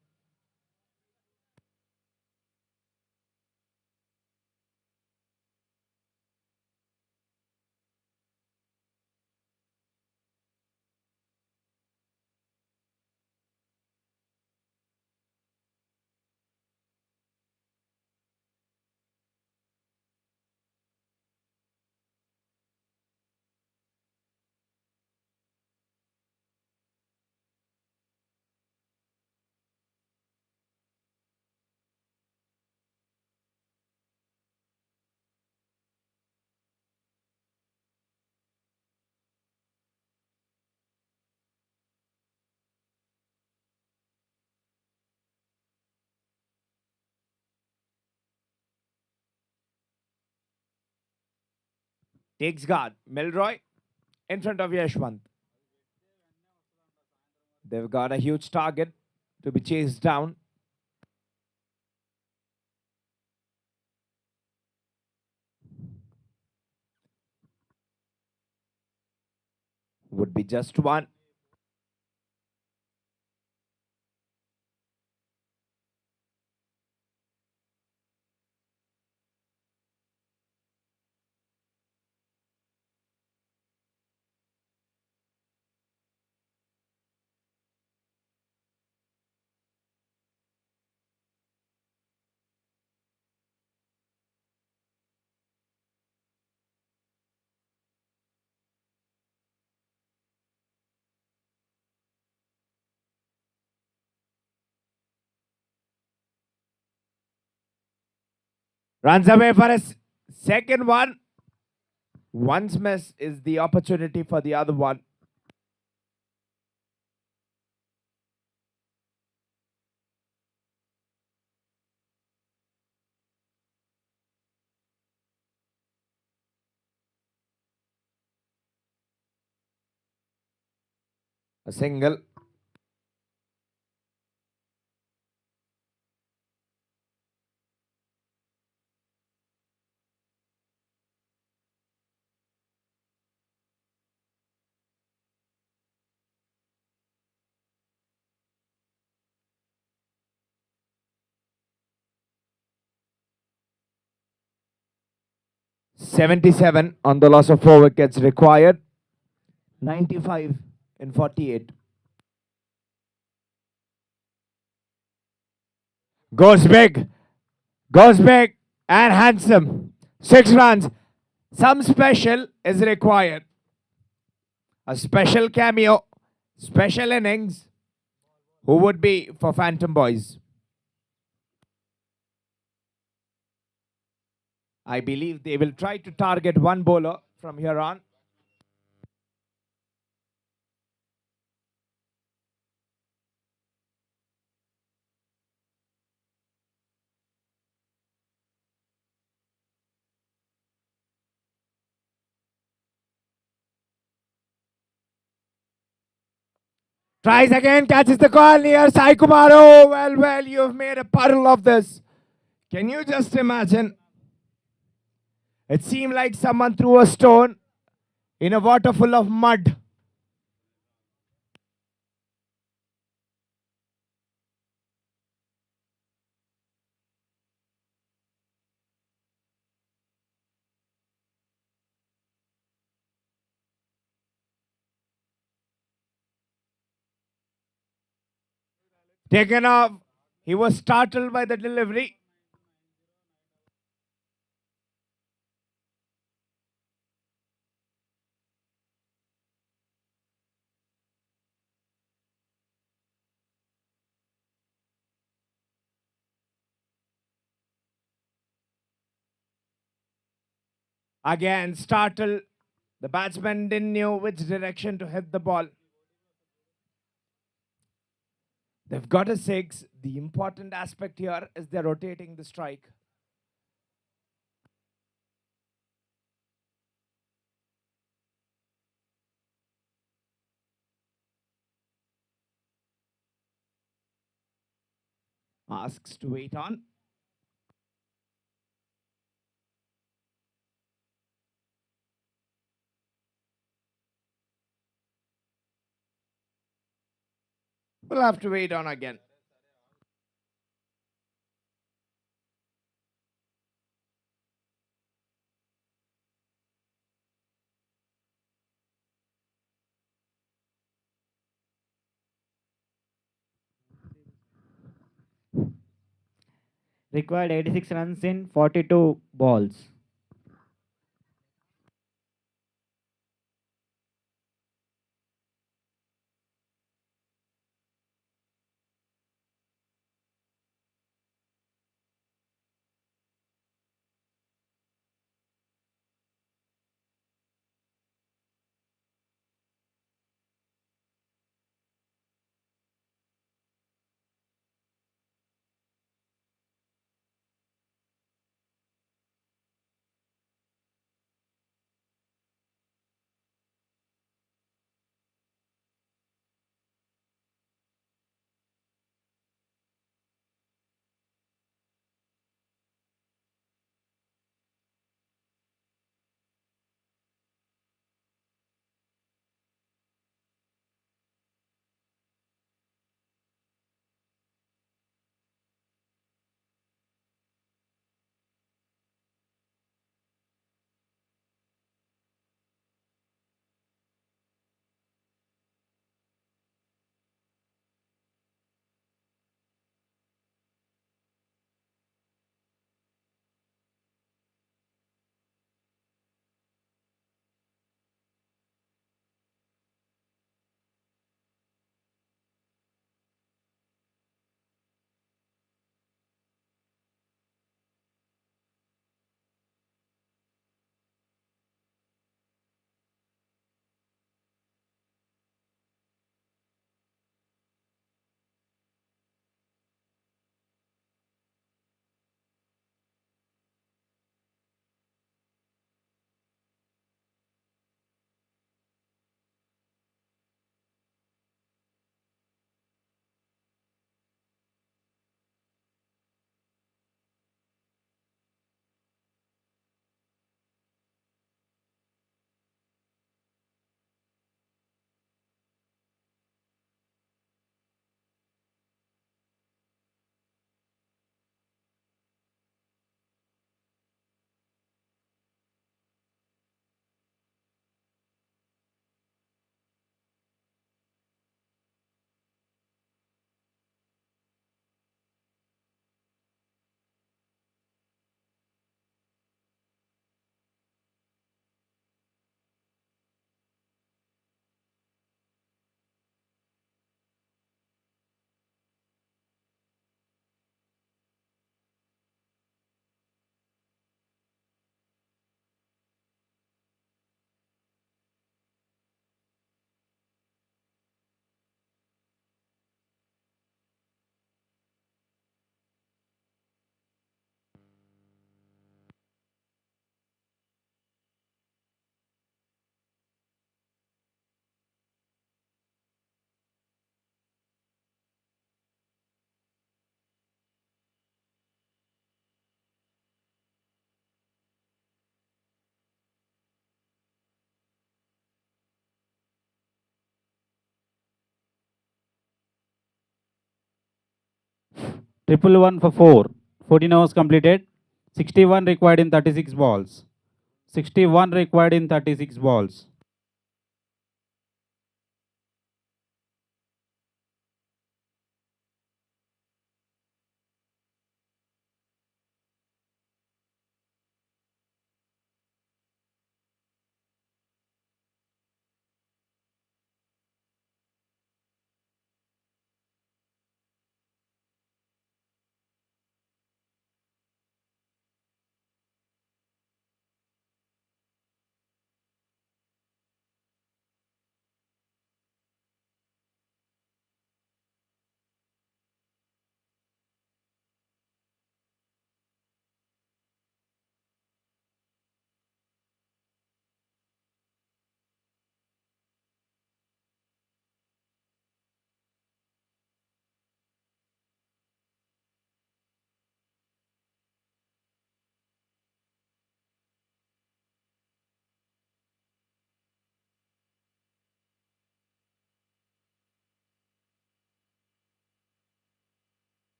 Takes guard. Melroy in front of Yashwant. They've got a huge target to be chased down. Would be just one. Runs away for a second one. One's miss is the opportunity for the other one. A single. 77 on the loss of 4 wickets required. 95 in 48. Goes big. Goes big and handsome. 6 runs. Some special is required. A special cameo. Special innings. Who would be for Phantom Boys? I believe they will try to target one bowler from here on. Tries again, catches the call near Sai Kumar. Oh, well, you've made a puddle of this. Can you just imagine? It seemed like someone threw a stone in a water full of mud. Taken off. He was startled by the delivery. Again, startled. The batsman didn't know which direction to hit the ball. They've got a 6. The important aspect here is they're rotating the strike. Asks to wait on. We'll have to wait on again. Required 86 runs in 42 balls. Triple one for 4. 14 overs completed. 61 required in 36 balls. 61 required in 36 balls.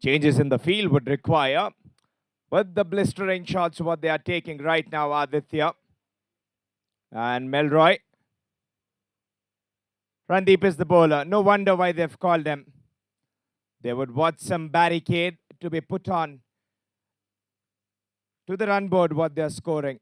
Changes in the field would require, with the blistering shots what they are taking right now, Aditya and Melroy. Randeep is the bowler. No wonder why they've called him. They would watch some barricade to be put on to the run board what they're scoring.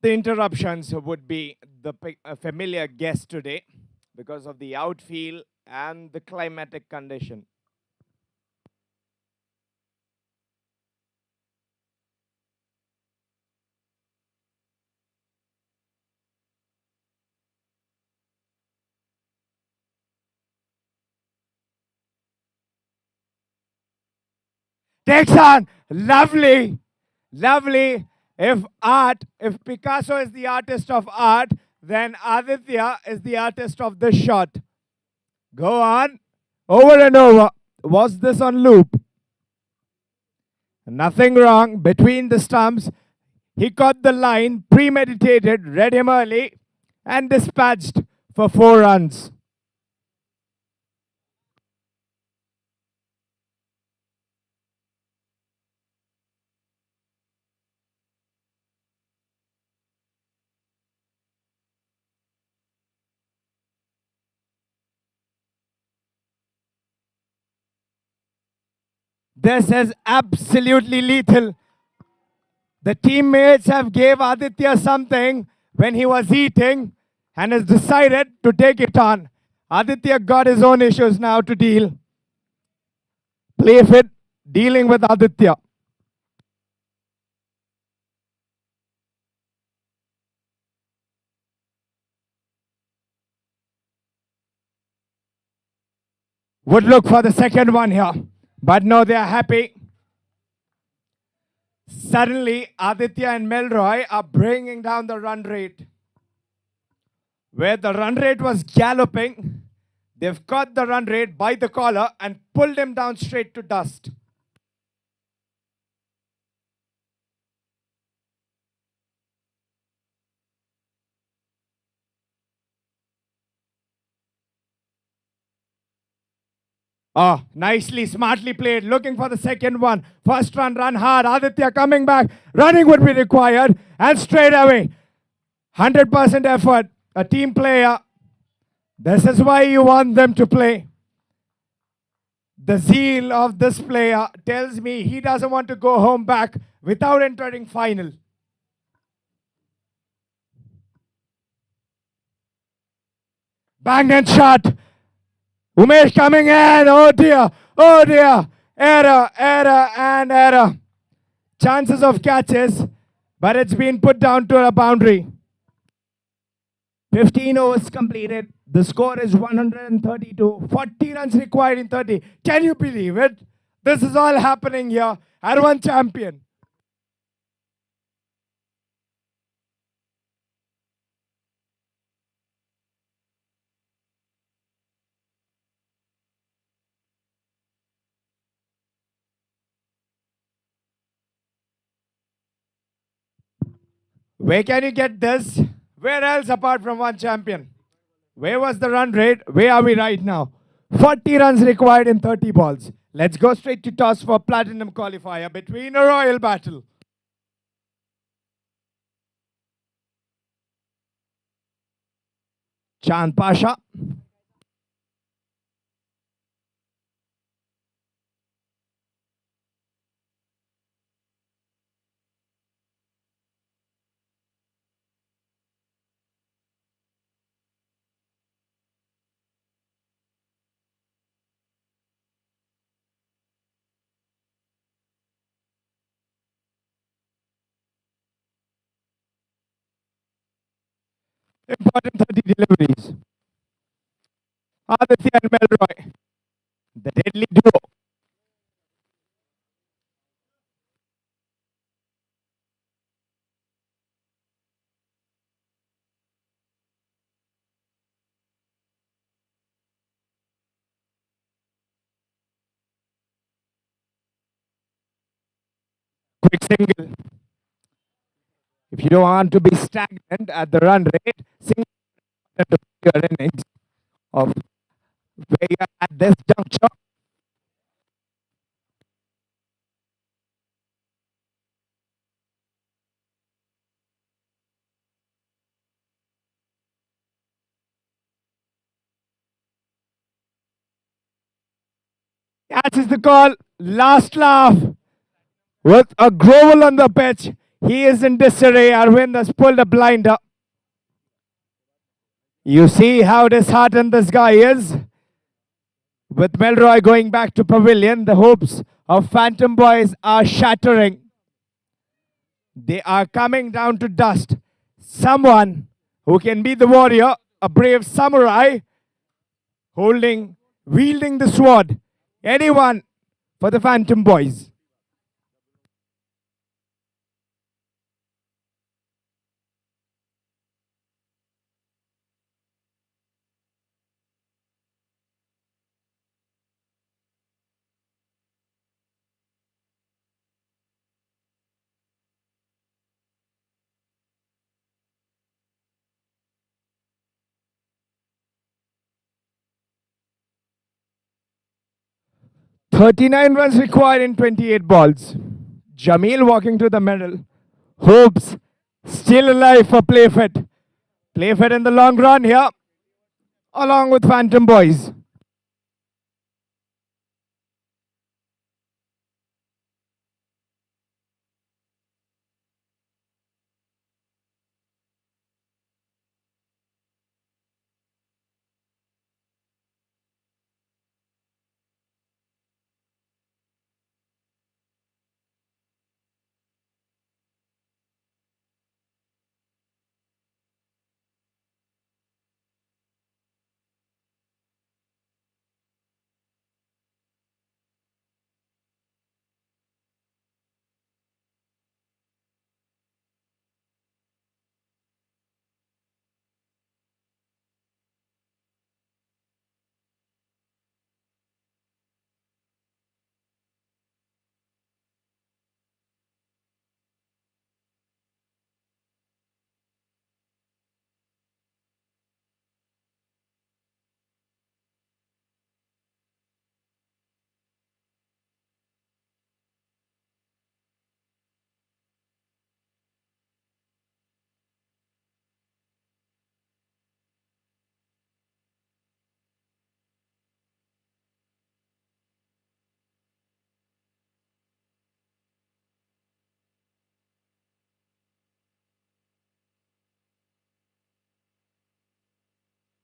The interruptions would be the familiar guest today because of the outfield and the climatic condition. Takes on, lovely, lovely. If Picasso is the artist of art, then Aditya is the artist of the shot. Go on, over and over. Was this on loop? Nothing wrong between the stumps. He caught the line, premeditated, read him early, and dispatched for 4 runs. This is absolutely lethal. The teammates have gave Aditya something when he was eating and has decided to take it on. Aditya got his own issues now to deal. Playfit dealing with Aditya. Would look for the second one here, but no, they are happy. Suddenly, Aditya and Melroy are bringing down the run rate. Where the run rate was galloping, they've caught the run rate by the collar and pulled him down straight to dust. Oh, nicely, smartly played. Looking for the second one. First run, run hard. Aditya coming back. Running would be required. And straight away, 100% effort. A team player. This is why you want them to play. The zeal of this player tells me he doesn't want to go home back without entering final. Banged and shot. Umesh coming in. Oh dear. Oh dear. Error, error, and error. Chances of catches but it's been put down to a boundary. 15 overs completed. The score is 132. 40 runs required in 30. Can you believe it? This is all happening here at one champion. Where can you get this? Where else apart from one champion? Where was the run rate? Where are we right now? 40 runs required in 30 balls. Let's go straight to toss for platinum qualifier between a royal battle. Chand Pasha. Important 30 deliveries. Aditya and Melroy, the deadly duo. Quick single. If you don't want to be stagnant at the run rate, single to your innings of where you're at this juncture. Catches the call. Last laugh with a grovel on the pitch. He is in disarray. Arvind has pulled a blinder. You see how disheartened this guy is. With Melroy going back to pavilion, the hopes of Phantom Boys are shattering. They are coming down to dust. Someone who can be the warrior, a brave samurai, wielding the sword. Anyone for the Phantom Boys. "39 runs required in 28 balls. Jamil walking to the middle. Hopes still alive for Playfit. Playfit in the long run here, along with Phantom Boys.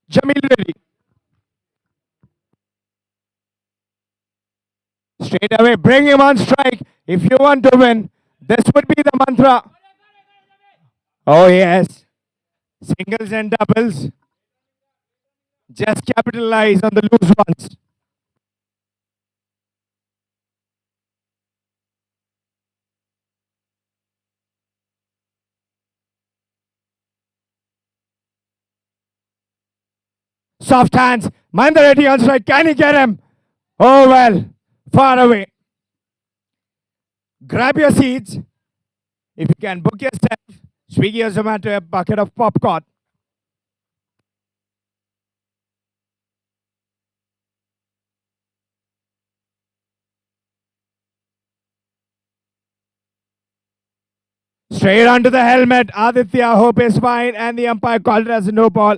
Jamil ready. Straight away, bring him on strike. If you want to win, this would be the mantra. Oh, yes. Singles and doubles. Just capitalize on the loose ones. Soft hands. Mahendra Reddy on strike. Can he get him? Oh, well. Far away. Grab your seats. If you can, book yourself. Swiggy or Zomato, a bucket of popcorn. Straight onto the helmet. Aditya, hope is fine, and the umpire called it as a no ball.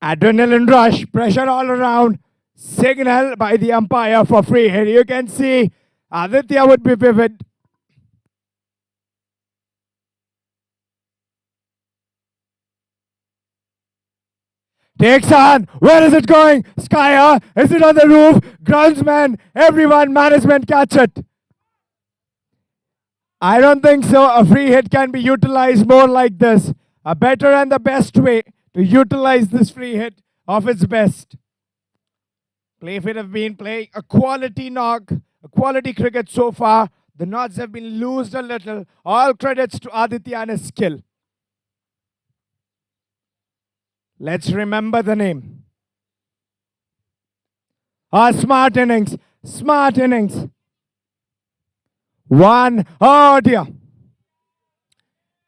Adrenaline rush, pressure all around. Signal by the umpire for free hit. You can see Aditya would be vivid. Takes on. Where is it going? Skyer. Is it on the roof? Groundsman. Everyone. Management catch it. I don't think so. A free hit can be utilized more like this. A better and the best way to utilize this free hit of its best. Playfit have been playing a quality knock, a quality cricket so far. The knots have been loosed a little. All credits to Aditya and his skill. Let's remember the name. Smart innings. Smart innings. One. Oh dear.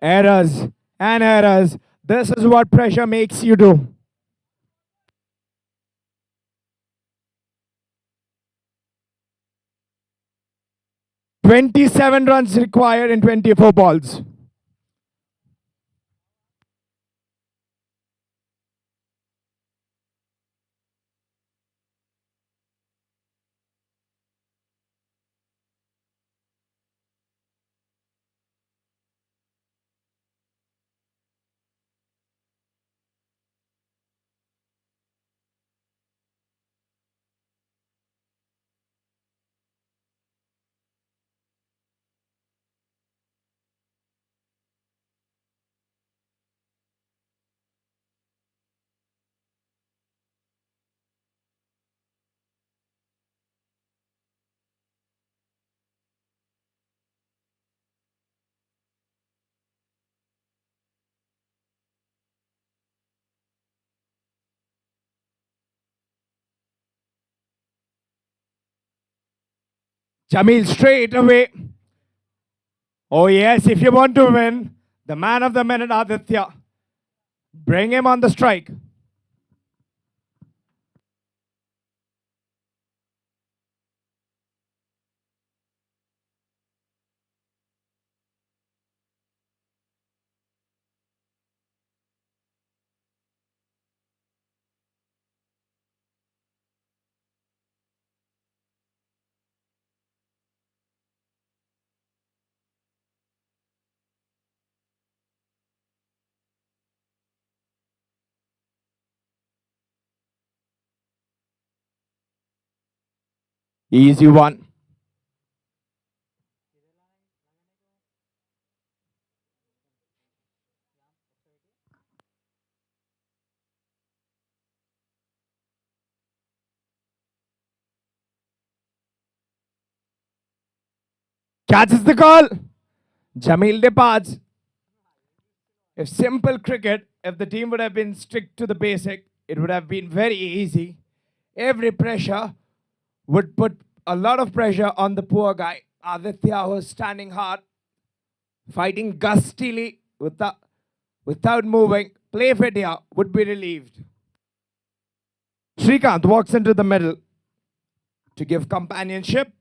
Errors and errors. This is what pressure makes you do. 27 runs required in 24 balls. Jamil straight away. Oh yes, if you want to win, the man of the minute Aditya. Bring him on the strike. Easy one. Catches the call. Jamil departs. If simple cricket, if the team would have been strict to the basic, it would have been very easy. Every pressure would put a lot of pressure on the poor guy. Aditya was standing hard, fighting gustily without moving. Playfit here would be relieved. Srikanth walks into the middle to give companionship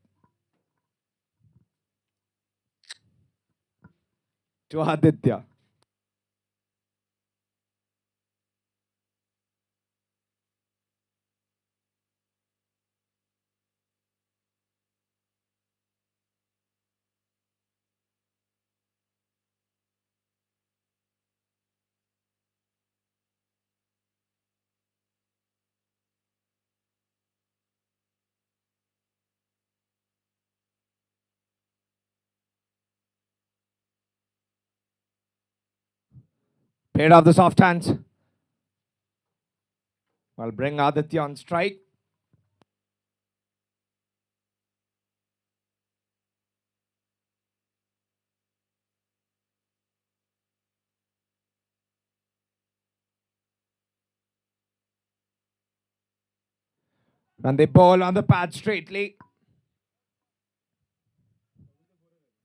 to Aditya. Played off the soft hands. I'll bring Aditya on strike. And they bowl on the pad straightly.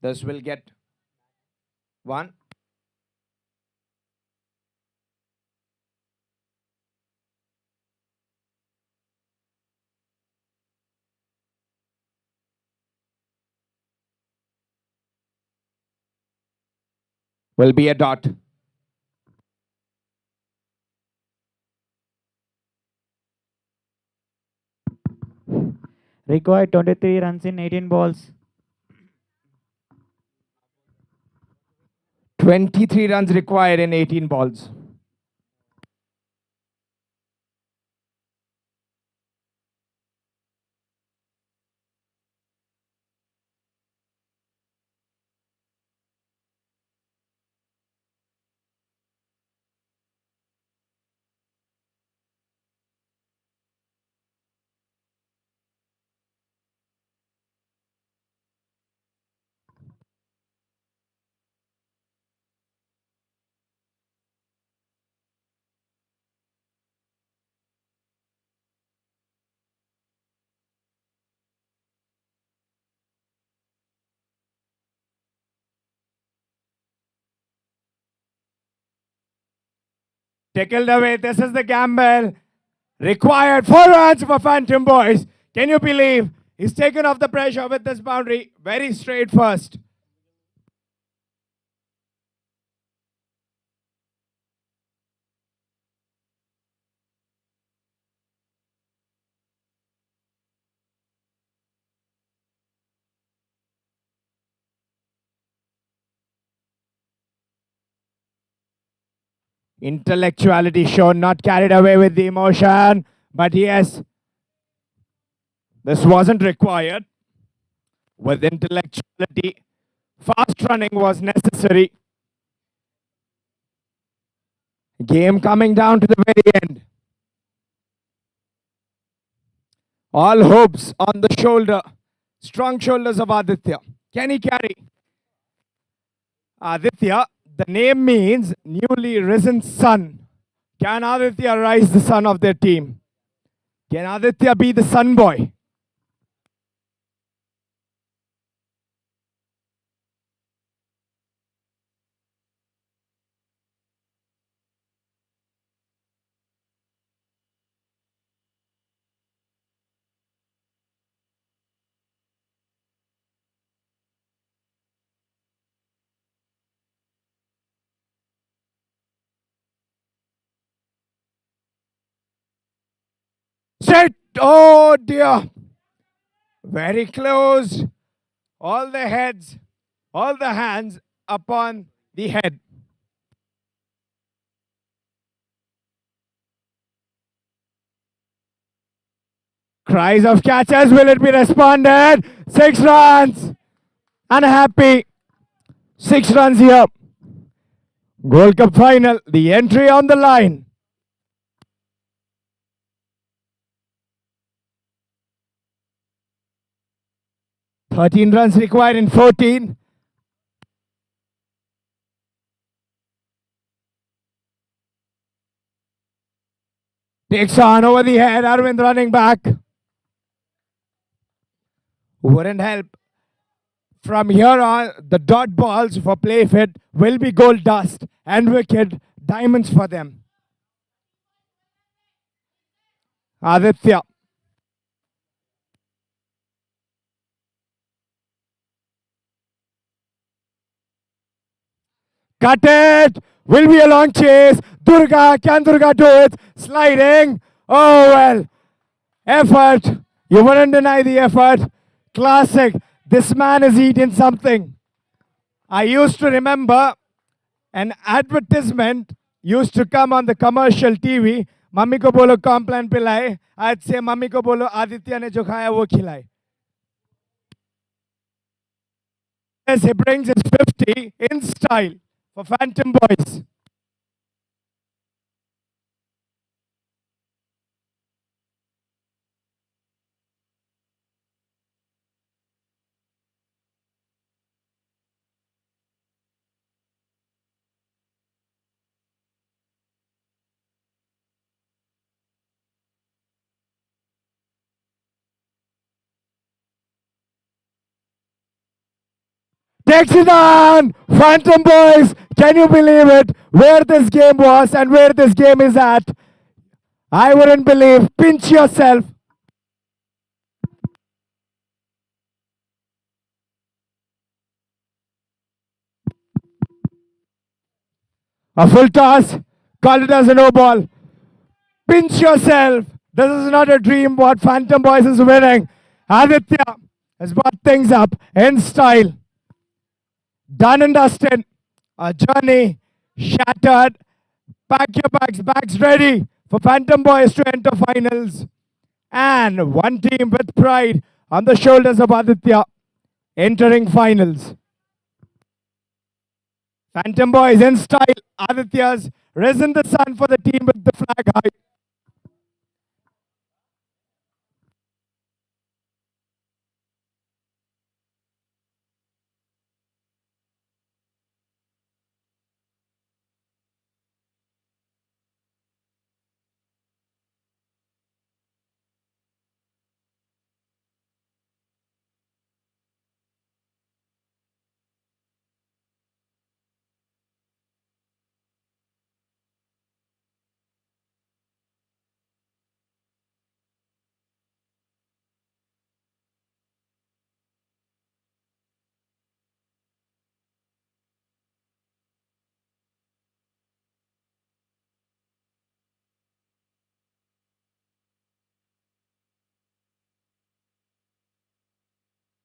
This will get one. Will be a dot. Required 23 runs in 18 balls. 23 runs required in 18 balls. Tickled away. This is the gamble. Required 4 runs for Phantom Boys. Can you believe? He's taken off the pressure with this boundary. Very straight first. Intellectuality shown, not carried away with the emotion. But yes, this wasn't required. With intellectuality, fast running was necessary. Game coming down to the very end. All hopes on the shoulder, strong shoulders of Aditya. Can he carry? Aditya, the name means newly risen sun. Can Aditya rise the son of their team? Can Aditya be the sun boy? Set! Oh dear! Very close. All the heads, all the hands upon the head. Cries of catchers, will it be responded? 6 runs. Unhappy. 6 runs here. Gold Cup final, the entry on the line. Thirteen runs required in 14. Takes on over the head, Arvind running back. Wouldn't help. From here on, the dot balls for Playsfit will be gold dust and wicked diamonds for them. Aditya. Cut it! Will be a long chase. Durga, can Durga do it? Sliding. Oh well. Effort. You wouldn't deny the effort. Classic. This man is eating something. I used to remember an advertisement used to come on the commercial TV. Mummy ko bolo Complan pilai. I'd say Mummy ko bolo Aditya ne jo khaya wo khilai. Yes, he brings his 50 in style for Phantom Boys. Takes it on! Phantom Boys, can you believe it? Where this game was and where this game is at. I wouldn't believe. Pinch yourself. A full toss. Call it as a no ball. Pinch yourself. This is not a dream what Phantom Boys is winning. Aditya has brought things up in style. Done and dusted. A journey shattered. Pack your bags. Bags ready for Phantom Boys to enter finals. And one team with pride on the shoulders of Aditya entering finals. Phantom Boys in style. Aditya's risen the sun for the team with the flag high.